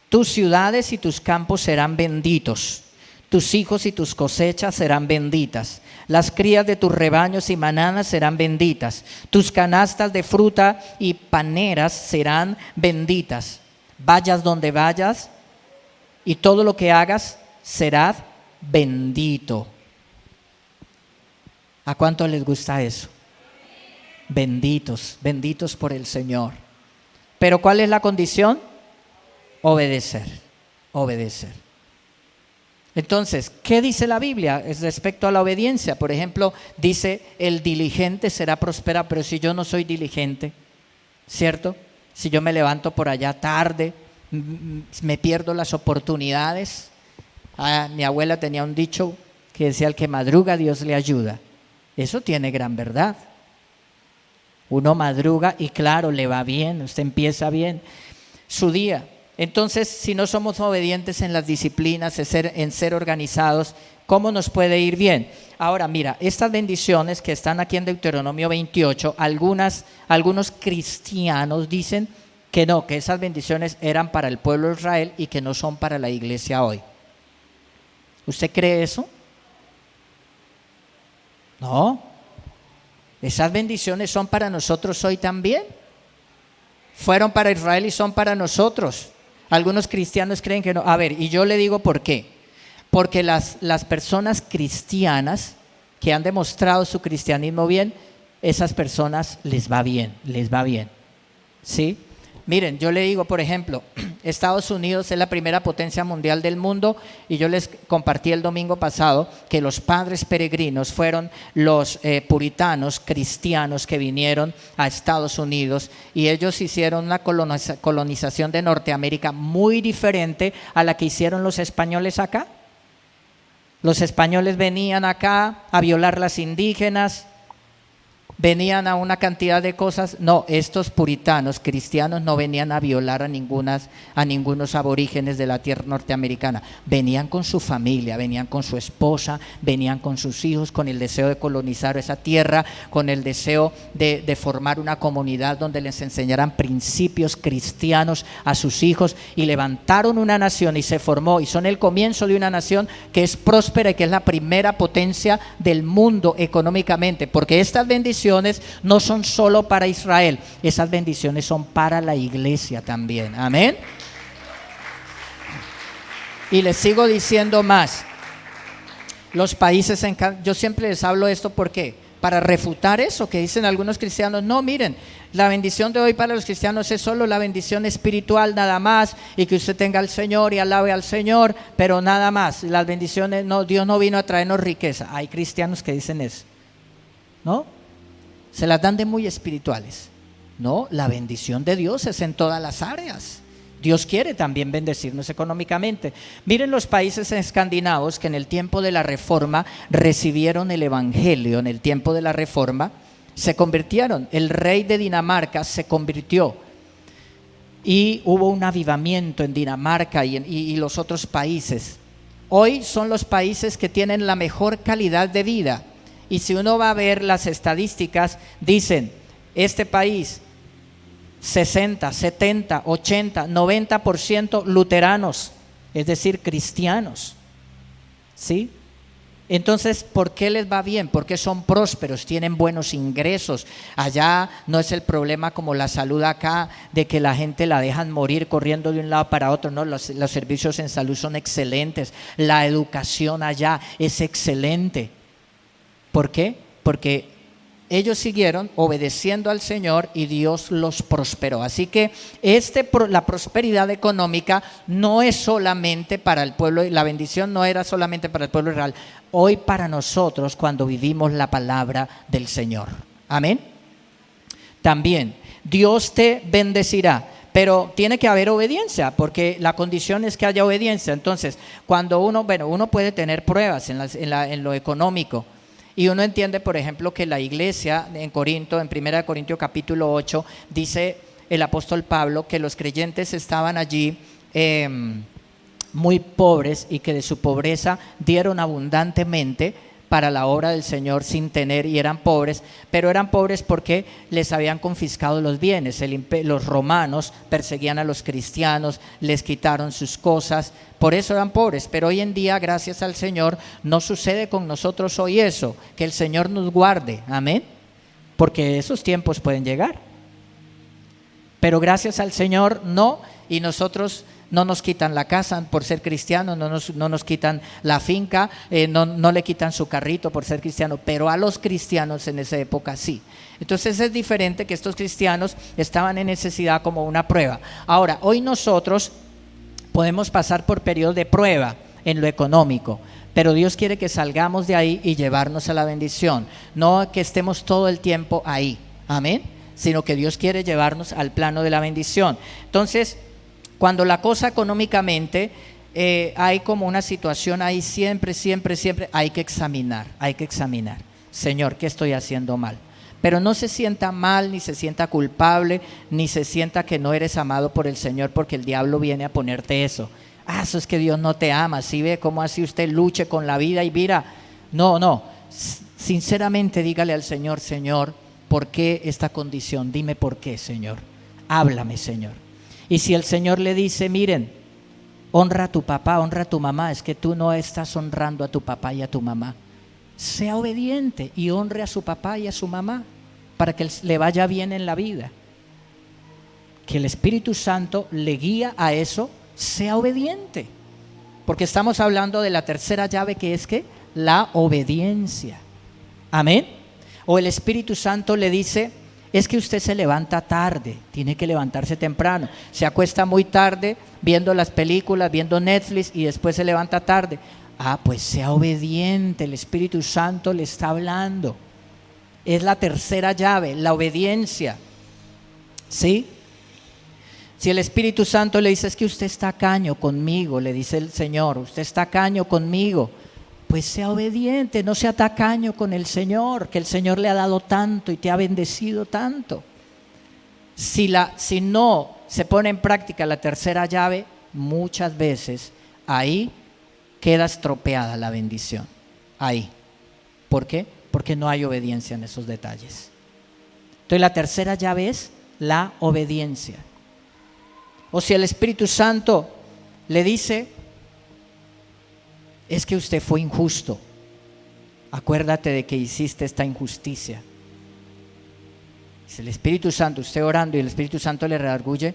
Tus ciudades y tus campos serán benditos. Tus hijos y tus cosechas serán benditas. Las crías de tus rebaños y manadas serán benditas. Tus canastas de fruta y paneras serán benditas. Vayas donde vayas y todo lo que hagas será bendito. ¿A cuánto les gusta eso? Benditos, benditos por el Señor. Pero ¿cuál es la condición? Obedecer, obedecer. Entonces, ¿qué dice la Biblia respecto a la obediencia? Por ejemplo, dice, el diligente será prosperado, pero si yo no soy diligente, ¿cierto? Si yo me levanto por allá tarde, me pierdo las oportunidades. Mi abuela tenía un dicho que decía, el que madruga, Dios le ayuda. Eso tiene gran verdad. Uno madruga y claro, le va bien, usted empieza bien su día. Entonces, si no somos obedientes en las disciplinas, en ser organizados, ¿cómo nos puede ir bien? Ahora, mira, estas bendiciones que están aquí en Deuteronomio 28, algunos cristianos dicen que no, que esas bendiciones eran para el pueblo de Israel y que no son para la iglesia hoy. ¿Usted cree eso? No, esas bendiciones son para nosotros hoy también. Fueron para Israel y son para nosotros. Algunos cristianos creen que no. A ver, y yo le digo por qué. Porque las personas cristianas que han demostrado su cristianismo bien, esas personas les va bien, ¿sí? Miren, yo le digo, por ejemplo, Estados Unidos es la primera potencia mundial del mundo y yo les compartí el domingo pasado que los padres peregrinos fueron los puritanos cristianos que vinieron a Estados Unidos y ellos hicieron una colonización de Norteamérica muy diferente a la que hicieron los españoles acá. Los españoles venían acá a violar las indígenas, venían a una cantidad de cosas. No, estos puritanos cristianos no venían a violar a ningunos aborígenes de la tierra norteamericana. Venían con su familia, venían con su esposa, venían con sus hijos, con el deseo de colonizar esa tierra, con el deseo de formar una comunidad donde les enseñaran principios cristianos a sus hijos, y levantaron una nación y se formó, y son el comienzo de una nación que es próspera y que es la primera potencia del mundo económicamente, porque estas bendiciones no son solo para Israel, esas bendiciones son para la iglesia también. Amén. Y les sigo diciendo más. Los países, yo siempre les hablo esto porque para refutar eso que dicen algunos cristianos. No, miren, la bendición de hoy para los cristianos es solo la bendición espiritual nada más, y que usted tenga al Señor y alabe al Señor, pero nada más. Las bendiciones, no, Dios no vino a traernos riqueza. Hay cristianos que dicen eso, ¿no? Se las dan de muy espirituales. No, la bendición de Dios es en todas las áreas. Dios quiere también bendecirnos económicamente. Miren los países escandinavos que en el tiempo de la Reforma recibieron el Evangelio. En el tiempo de la Reforma se convirtieron. El rey de Dinamarca se convirtió y hubo un avivamiento en Dinamarca y los otros países. Hoy son los países que tienen la mejor calidad de vida. Y si uno va a ver las estadísticas, dicen, este país, 60, 70, 80, 90% luteranos, es decir, cristianos. ¿Sí? Entonces, ¿por qué les va bien? Porque son prósperos, tienen buenos ingresos. Allá no es el problema como la salud acá, de que la gente la dejan morir corriendo de un lado para otro. No, los servicios en salud son excelentes. La educación allá es excelente. ¿Por qué? Porque ellos siguieron obedeciendo al Señor y Dios los prosperó. Así que la prosperidad económica no es solamente para el pueblo, la bendición no era solamente para el pueblo israel, hoy para nosotros cuando vivimos la palabra del Señor. Amén. También Dios te bendecirá, pero tiene que haber obediencia, porque la condición es que haya obediencia. Entonces, cuando uno puede tener pruebas en lo económico. Y uno entiende, por ejemplo, que la iglesia en Corinto, en 1 Corintios capítulo 8, dice el apóstol Pablo que los creyentes estaban allí muy pobres y que de su pobreza dieron abundantemente para la obra del Señor sin tener, y eran pobres, pero eran pobres porque les habían confiscado los bienes. Los romanos perseguían a los cristianos, les quitaron sus cosas, por eso eran pobres. Pero hoy en día, gracias al Señor, no sucede con nosotros hoy eso, que el Señor nos guarde, amén, porque esos tiempos pueden llegar. Pero gracias al Señor no, y nosotros no nos quitan la casa por ser cristianos, no nos quitan la finca, no le quitan su carrito por ser cristiano, pero a los cristianos en esa época sí. Entonces es diferente, que estos cristianos estaban en necesidad como una prueba. Ahora, hoy nosotros podemos pasar por periodos de prueba en lo económico, pero Dios quiere que salgamos de ahí y llevarnos a la bendición, no que estemos todo el tiempo ahí, amén, sino que Dios quiere llevarnos al plano de la bendición. Entonces, cuando la cosa económicamente hay como una situación ahí, siempre hay que examinar. Señor, ¿qué estoy haciendo mal? Pero no se sienta mal, ni se sienta culpable, ni se sienta que no eres amado por el Señor, porque el diablo viene a ponerte eso. Eso es que Dios no te ama. ¿Sí ve cómo así usted luche con la vida y mira? No. Sinceramente dígale al Señor, Señor, ¿por qué esta condición? Dime por qué, Señor. Háblame, Señor. Y si el Señor le dice, miren, honra a tu papá, honra a tu mamá, es que tú no estás honrando a tu papá y a tu mamá. Sea obediente y honre a su papá y a su mamá para que le vaya bien en la vida. Que el Espíritu Santo le guía a eso, sea obediente. Porque estamos hablando de la tercera llave, que es que la obediencia. Amén. O el Espíritu Santo le dice, Es que usted se levanta tarde, tiene que levantarse temprano. Se acuesta muy tarde viendo las películas, viendo Netflix y después se levanta tarde. Ah, pues sea obediente, el Espíritu Santo le está hablando. Es la tercera llave, la obediencia. ¿Sí? Si el Espíritu Santo le dice, es que usted es tacaño conmigo, le dice el Señor, usted es tacaño conmigo, pues sea obediente, no sea tacaño con el Señor, que el Señor le ha dado tanto y te ha bendecido tanto. Si no se pone en práctica la tercera llave, muchas veces ahí queda estropeada la bendición. Ahí. ¿Por qué? Porque no hay obediencia en esos detalles. Entonces la tercera llave es la obediencia. O si el Espíritu Santo le dice, es que usted fue injusto, acuérdate de que hiciste esta injusticia. Si el Espíritu Santo, usted orando y el Espíritu Santo le redarguye,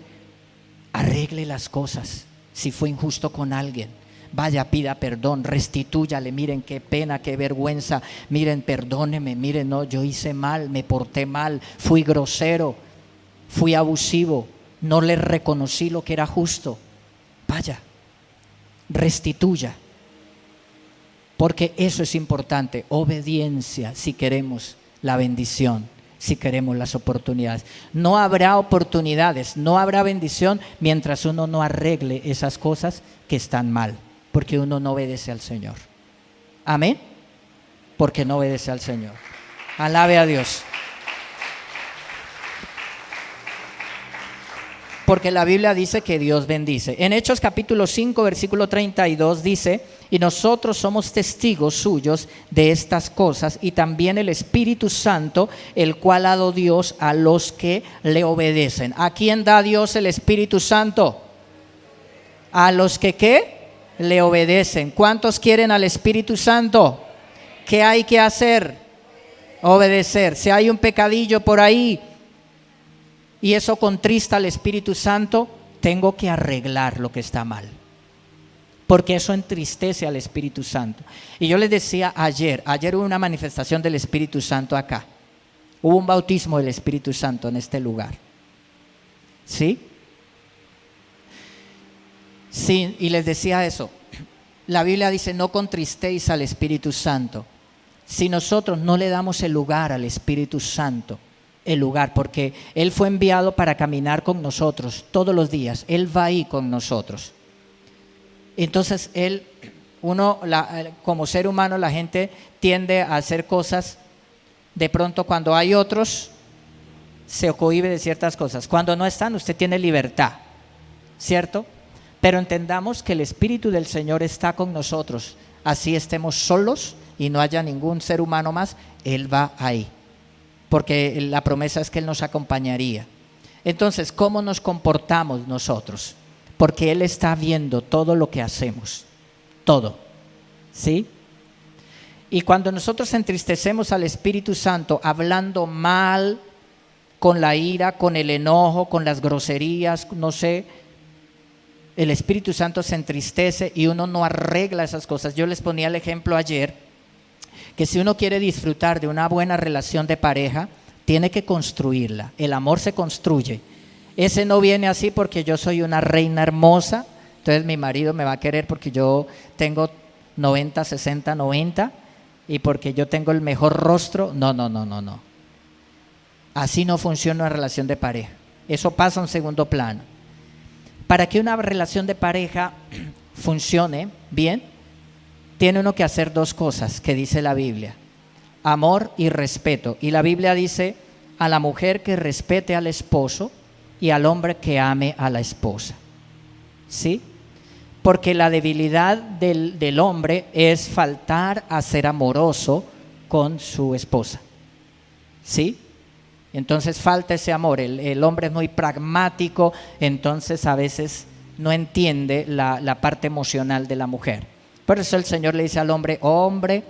arregle las cosas. Si fue injusto con alguien, vaya, pida perdón, restitúyale, miren qué pena, qué vergüenza, miren, perdóneme, miren, no, yo hice mal, me porté mal, fui grosero, fui abusivo, no le reconocí lo que era justo. Vaya, restituya. Porque eso es importante, obediencia, si queremos la bendición, si queremos las oportunidades. No habrá oportunidades, no habrá bendición mientras uno no arregle esas cosas que están mal, porque uno no obedece al Señor. Amén. Porque no obedece al Señor. Alabe a Dios. Porque la Biblia dice que Dios bendice. En Hechos capítulo 5, versículo 32 dice, y nosotros somos testigos suyos de estas cosas, y también el Espíritu Santo, el cual ha dado Dios a los que le obedecen. ¿A quién da Dios el Espíritu Santo? A los que ¿qué? Le obedecen. ¿Cuántos quieren al Espíritu Santo? ¿Qué hay que hacer? Obedecer. Si hay un pecadillo por ahí y eso contrista al Espíritu Santo, tengo que arreglar lo que está mal, porque eso entristece al Espíritu Santo. Y yo les decía ayer hubo una manifestación del Espíritu Santo acá, hubo un bautismo del Espíritu Santo en este lugar. ¿Sí? Sí, y les decía eso, la Biblia dice, no contristéis al Espíritu Santo. Si nosotros no le damos el lugar al Espíritu Santo, el lugar, porque Él fue enviado para caminar con nosotros todos los días, Él va ahí con nosotros. Entonces como ser humano, la gente tiende a hacer cosas, de pronto cuando hay otros, se cohíbe de ciertas cosas. Cuando no están, usted tiene libertad, ¿cierto? Pero entendamos que el Espíritu del Señor está con nosotros, así estemos solos y no haya ningún ser humano más, Él va ahí. Porque la promesa es que Él nos acompañaría. Entonces, ¿cómo nos comportamos nosotros? Porque Él está viendo todo lo que hacemos, todo, ¿sí? Y cuando nosotros entristecemos al Espíritu Santo hablando mal, con la ira, con el enojo, con las groserías, no sé, el Espíritu Santo se entristece y uno no arregla esas cosas. Yo les ponía el ejemplo ayer, que si uno quiere disfrutar de una buena relación de pareja, tiene que construirla. El amor se construye. Ese no viene así porque yo soy una reina hermosa, entonces mi marido me va a querer porque yo tengo 90, 60, 90 y porque yo tengo el mejor rostro. No. Así no funciona una relación de pareja. Eso pasa a un segundo plano. Para que una relación de pareja funcione bien, tiene uno que hacer dos cosas que dice la Biblia: amor y respeto. Y la Biblia dice a la mujer que respete al esposo y al hombre que ame a la esposa. ¿Sí? Porque la debilidad del hombre es faltar a ser amoroso con su esposa. ¿Sí? Entonces falta ese amor. El hombre es muy pragmático, entonces a veces no entiende la parte emocional de la mujer. Por eso el Señor le dice al hombre: hombre,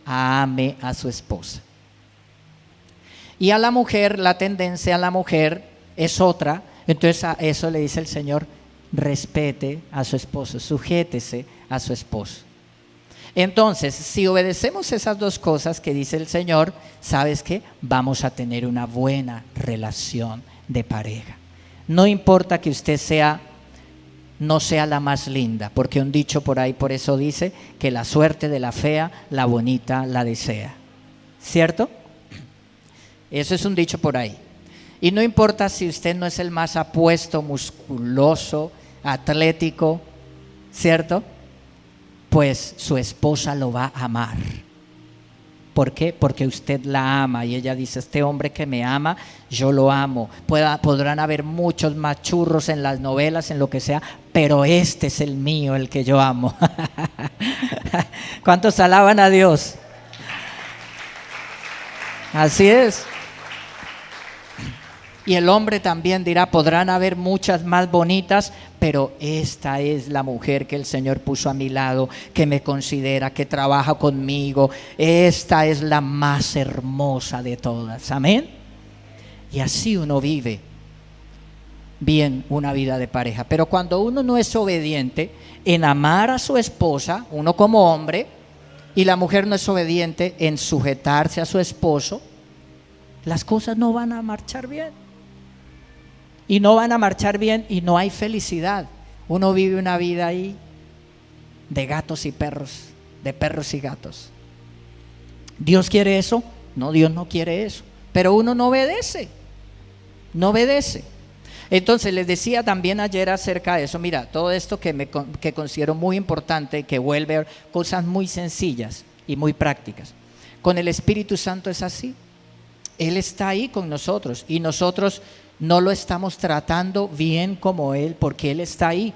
ame a su esposa. Y a la mujer, la tendencia a la mujer es otra. Entonces a eso le dice el Señor: respete a su esposo, sujétese a su esposo. Entonces, si obedecemos esas dos cosas que dice el Señor, ¿sabes qué? Vamos a tener una buena relación de pareja. No importa que usted no sea la más linda, porque un dicho por ahí por eso dice que la suerte de la fea, la bonita la desea. ¿Cierto? Eso es un dicho por ahí. Y no importa si usted no es el más apuesto, musculoso, atlético, ¿cierto? Pues su esposa lo va a amar. ¿Por qué? Porque usted la ama y ella dice, este hombre que me ama, yo lo amo. Podrán haber muchos machurros en las novelas, en lo que sea, pero este es el mío, el que yo amo. ¿Cuántos alaban a Dios? Así es. Y el hombre también dirá, podrán haber muchas más bonitas, pero esta es la mujer que el Señor puso a mi lado, que me considera, que trabaja conmigo. Esta es la más hermosa de todas. Amén. Y así uno vive bien una vida de pareja. Pero cuando uno no es obediente en amar a su esposa, uno como hombre, y la mujer no es obediente en sujetarse a su esposo, las cosas no van a marchar bien. Y no van a marchar bien y no hay felicidad. Uno vive una vida ahí de gatos y perros, de perros y gatos. ¿Dios quiere eso? No, Dios no quiere eso. Pero uno no obedece. No obedece. Entonces les decía también ayer acerca de eso. Mira, todo esto que considero muy importante, que vuelve a cosas muy sencillas y muy prácticas. Con el Espíritu Santo es así. Él está ahí con nosotros y nosotros no lo estamos tratando bien como Él, porque Él está ahí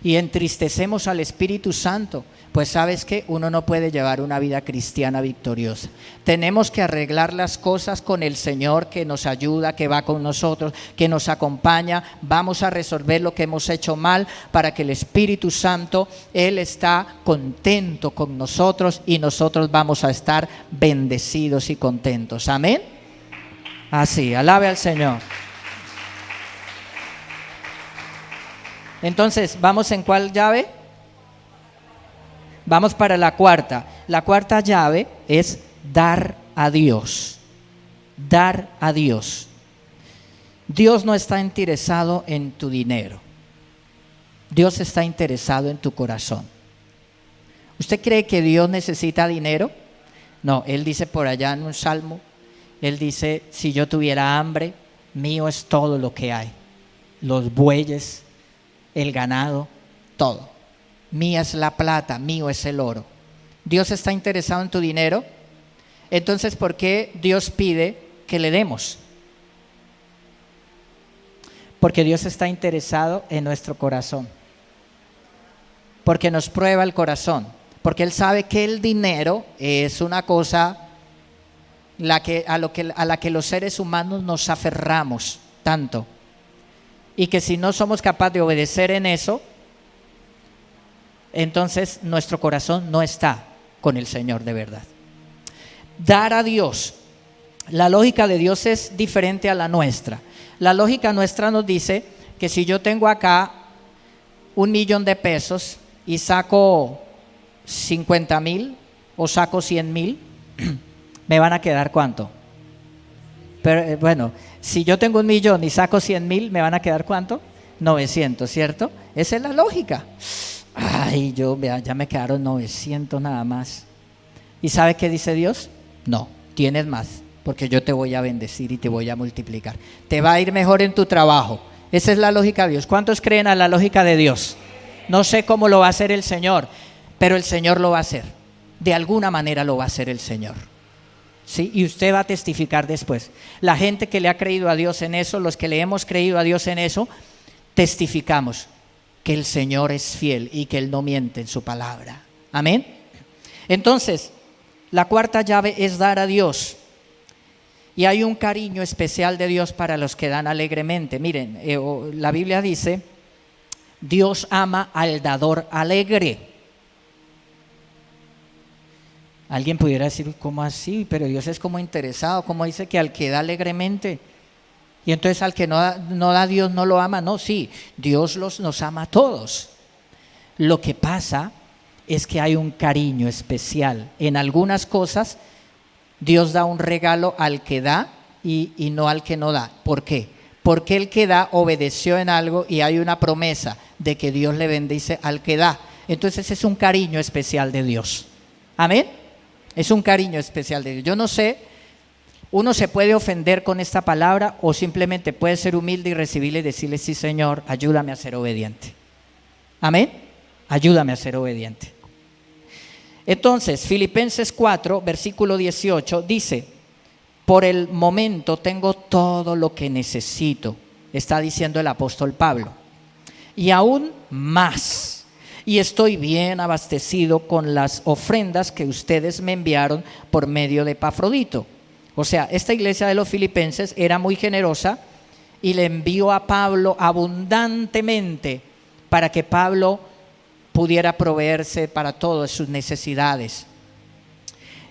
y entristecemos al Espíritu Santo. Pues sabes que uno no puede llevar una vida cristiana victoriosa. Tenemos que arreglar las cosas con el Señor, que nos ayuda, que va con nosotros, que nos acompaña. Vamos a resolver lo que hemos hecho mal para que el Espíritu Santo, Él está contento con nosotros y nosotros vamos a estar bendecidos y contentos. Amén. Así, alabe al Señor. Entonces, ¿vamos en cuál llave? Vamos para la cuarta. La cuarta llave es dar a Dios. Dar a Dios. Dios no está interesado en tu dinero. Dios está interesado en tu corazón. ¿Usted cree que Dios necesita dinero? No, Él dice por allá en un salmo, Él dice, si yo tuviera hambre, mío es todo lo que hay. Los bueyes, el ganado, todo. Mía es la plata, mío es el oro. ¿Dios está interesado en tu dinero? Entonces, ¿por qué Dios pide que le demos? Porque Dios está interesado en nuestro corazón. Porque nos prueba el corazón. Porque Él sabe que el dinero es una cosa a la que los seres humanos nos aferramos tanto. Y que si no somos capaces de obedecer en eso, entonces nuestro corazón no está con el Señor de verdad. Dar a Dios. La lógica de Dios es diferente a la nuestra. La lógica nuestra nos dice que si yo tengo acá 1,000,000 de pesos y saco 50,000 o saco 100,000, ¿me van a quedar cuánto? Pero bueno, si yo tengo 1,000,000 y saco 100,000, ¿me van a quedar cuánto? 900, ¿cierto? Esa es la lógica. Ay, ya me quedaron 900 nada más. ¿Y sabe qué dice Dios? No, tienes más, porque yo te voy a bendecir y te voy a multiplicar. Te va a ir mejor en tu trabajo. Esa es la lógica de Dios. ¿Cuántos creen a la lógica de Dios? No sé cómo lo va a hacer el Señor, pero el Señor lo va a hacer. De alguna manera lo va a hacer el Señor. ¿Sí? Y usted va a testificar después. La gente que le ha creído a Dios en eso, los que le hemos creído a Dios en eso, testificamos que el Señor es fiel y que Él no miente en su palabra. Amén. Entonces, la cuarta llave es dar a Dios. Y hay un cariño especial de Dios para los que dan alegremente. Miren, la Biblia dice, Dios ama al dador alegre. Alguien pudiera decir, ¿cómo así? Pero Dios es como interesado, ¿cómo dice que al que da alegremente? Y entonces al que no da Dios no lo ama. No, sí, Dios nos ama a todos. Lo que pasa es que hay un cariño especial. En algunas cosas Dios da un regalo al que da y no al que no da. ¿Por qué? Porque el que da obedeció en algo y hay una promesa de que Dios le bendice al que da. Entonces es un cariño especial de Dios. Amén. Es un cariño especial de Dios. Yo no sé, uno se puede ofender con esta palabra o simplemente puede ser humilde y recibirle y decirle: sí, Señor, ayúdame a ser obediente. Amén. Ayúdame a ser obediente. Entonces, Filipenses 4, versículo 18 dice: por el momento tengo todo lo que necesito, está diciendo el apóstol Pablo, y aún más, y estoy bien abastecido con las ofrendas que ustedes me enviaron por medio de Epafrodito. O sea, esta iglesia de los filipenses era muy generosa y le envió a Pablo abundantemente para que Pablo pudiera proveerse para todas sus necesidades.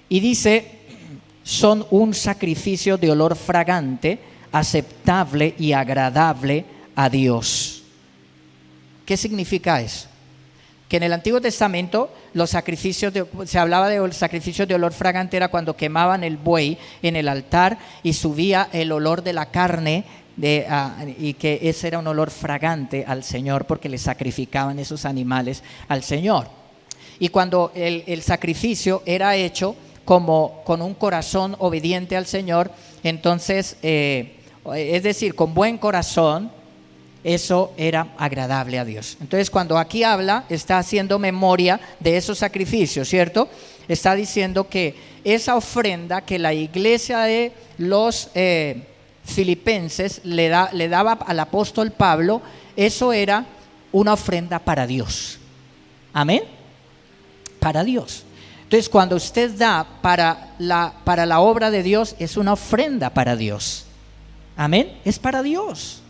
Y dice: son un sacrificio de olor fragante, aceptable y agradable a Dios. ¿Qué significa eso? Que en el Antiguo Testamento los sacrificios se hablaba de sacrificios de olor fragante, era cuando quemaban el buey en el altar y subía el olor de la carne, y que ese era un olor fragante al Señor porque le sacrificaban esos animales al Señor. Y cuando el sacrificio era hecho como con un corazón obediente al Señor, entonces, es decir, con buen corazón, eso era agradable a Dios. Entonces, cuando aquí habla, está haciendo memoria de esos sacrificios, ¿cierto? Está diciendo que esa ofrenda que la iglesia de los filipenses le daba al apóstol Pablo, eso era una ofrenda para Dios. Amén. Para Dios. Entonces, cuando usted da para la obra de Dios, es una ofrenda para Dios. Amén. Es para Dios.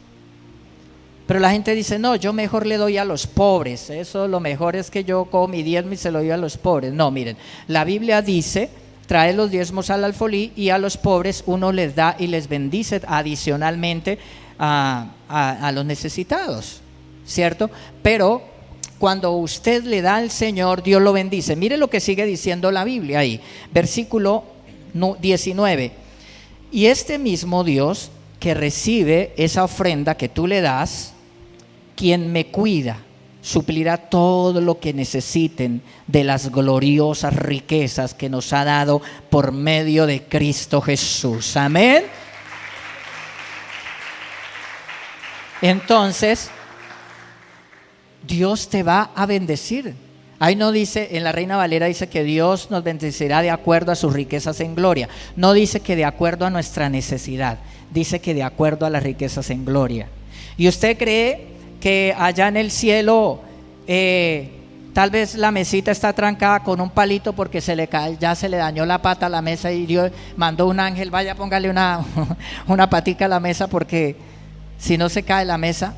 Pero la gente dice: no, yo mejor le doy a los pobres. Eso, lo mejor es que yo cojo mi diezmo y se lo doy a los pobres. No, miren, la Biblia dice: trae los diezmos al alfolí y a los pobres uno les da y les bendice adicionalmente a los necesitados, ¿cierto? Pero cuando usted le da al Señor, Dios lo bendice. Mire lo que sigue diciendo la Biblia ahí, versículo 19. Y este mismo Dios que recibe esa ofrenda que tú le das, quien me cuida, suplirá todo lo que necesiten de las gloriosas riquezas que nos ha dado por medio de Cristo Jesús. Amén. Entonces, Dios te va a bendecir. Ahí no dice, en la Reina Valera dice que Dios nos bendecirá de acuerdo a sus riquezas en gloria. No dice que de acuerdo a nuestra necesidad, dice que de acuerdo a las riquezas en gloria. ¿Y usted cree que allá en el cielo tal vez la mesita está trancada con un palito porque ya se le dañó la pata a la mesa y Dios mandó un ángel: vaya, póngale una patica a la mesa porque si no se cae la mesa?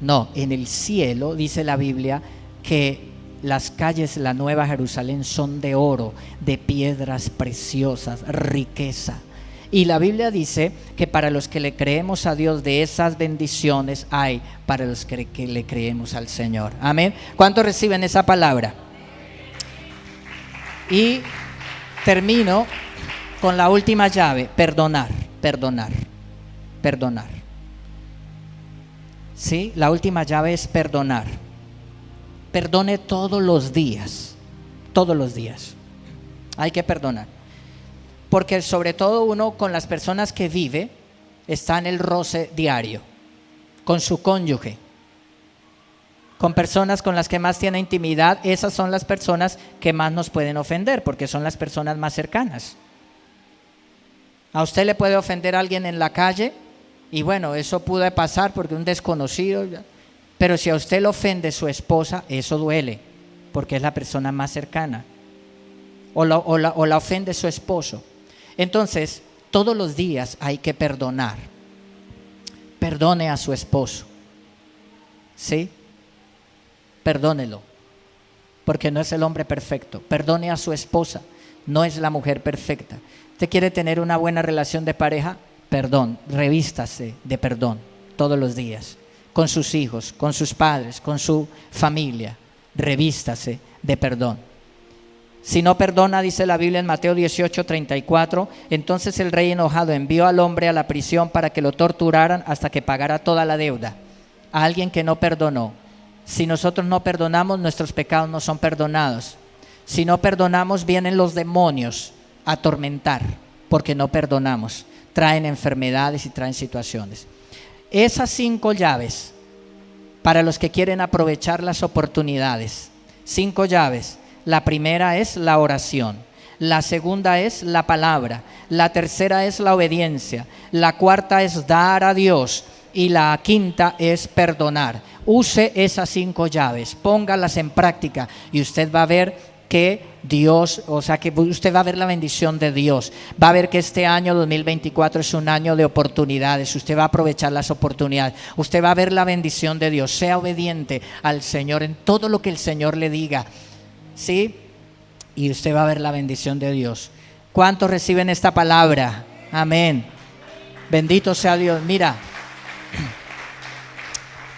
No, en el cielo dice la Biblia que las calles de la Nueva Jerusalén son de oro, de piedras preciosas, riqueza. Y la Biblia dice que para los que le creemos a Dios, de esas bendiciones hay para los que le creemos al Señor. Amén. ¿Cuántos reciben esa palabra? Y termino con la última llave: perdonar. ¿Sí? La última llave es perdonar. Perdone todos los días. Todos los días. Hay que perdonar. Porque sobre todo uno con las personas que vive está en el roce diario, con su cónyuge, con personas con las que más tiene intimidad. Esas son las personas que más nos pueden ofender, porque son las personas más cercanas. A usted le puede ofender a alguien en la calle y bueno, eso puede pasar porque un desconocido, pero si a usted le ofende su esposa, eso duele, porque es la persona más cercana, o la ofende su esposo. Entonces, todos los días hay que perdonar. Perdone a su esposo, ¿sí? Perdónelo, porque no es el hombre perfecto. Perdone a su esposa, no es la mujer perfecta. ¿Usted quiere tener una buena relación de pareja? Perdón, revístase de perdón todos los días, con sus hijos, con sus padres, con su familia. revístase de perdón. Si no perdona, dice la Biblia en Mateo 18:34, entonces el rey enojado envió al hombre a la prisión para que lo torturaran hasta que pagara toda la deuda. A alguien que no perdonó. Si nosotros no perdonamos, nuestros pecados no son perdonados. Si no perdonamos, vienen los demonios a atormentar, porque no perdonamos. Traen enfermedades y traen situaciones. Esas 5 llaves, para los que quieren aprovechar las oportunidades. 5 llaves. La primera es la oración. La segunda es la palabra. La tercera es la obediencia. La cuarta es dar a Dios. Y la quinta es perdonar. Use esas 5 llaves, póngalas en práctica y usted va a ver que Dios, o sea que usted va a ver la bendición de Dios. Va a ver que este año 2024 es un año de oportunidades. Usted va a aprovechar las oportunidades. Usted va a ver la bendición de Dios. Sea obediente al Señor en todo lo que el Señor le diga, ¿sí? Y usted va a ver la bendición de Dios. ¿Cuántos reciben esta palabra? Amén. Bendito sea Dios. Mira,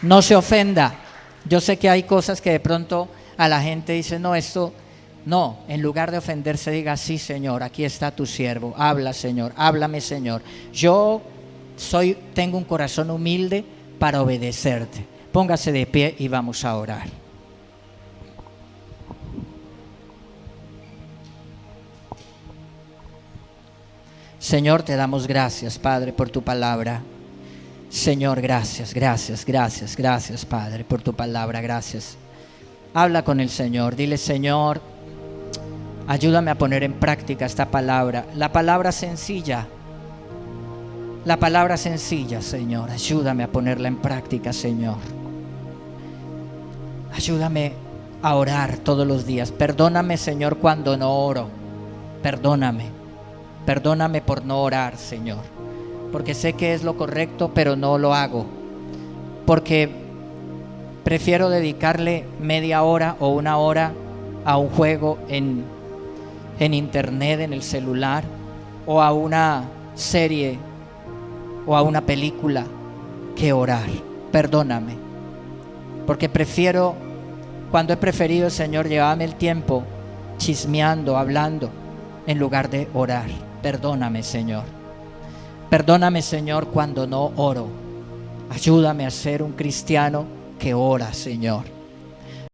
no se ofenda. Yo sé que hay cosas que de pronto a la gente dice, no, esto, no. En lugar de ofenderse, diga, sí, Señor, aquí está tu siervo. Habla, Señor, háblame, Señor. Yo tengo un corazón humilde para obedecerte. Póngase de pie y vamos a orar. Señor, te damos gracias, Padre, por tu palabra. Señor, gracias, gracias, gracias, gracias, Padre, por tu palabra, gracias. Habla con el Señor, dile, Señor, ayúdame a poner en práctica esta palabra. La palabra sencilla, Señor, ayúdame a ponerla en práctica, Señor. Ayúdame a orar todos los días. Perdóname, Señor, cuando no oro. Perdóname por no orar, Señor, porque sé que es lo correcto, pero no lo hago, porque prefiero dedicarle media hora o 1 hora a un juego en internet, en el celular, o a una serie o a una película, que orar. Perdóname, porque cuando he preferido, Señor, llevarme el tiempo chismeando, hablando, en lugar de orar. Perdóname, Señor. Perdóname, Señor, cuando no oro. Ayúdame a ser un cristiano que ora, Señor.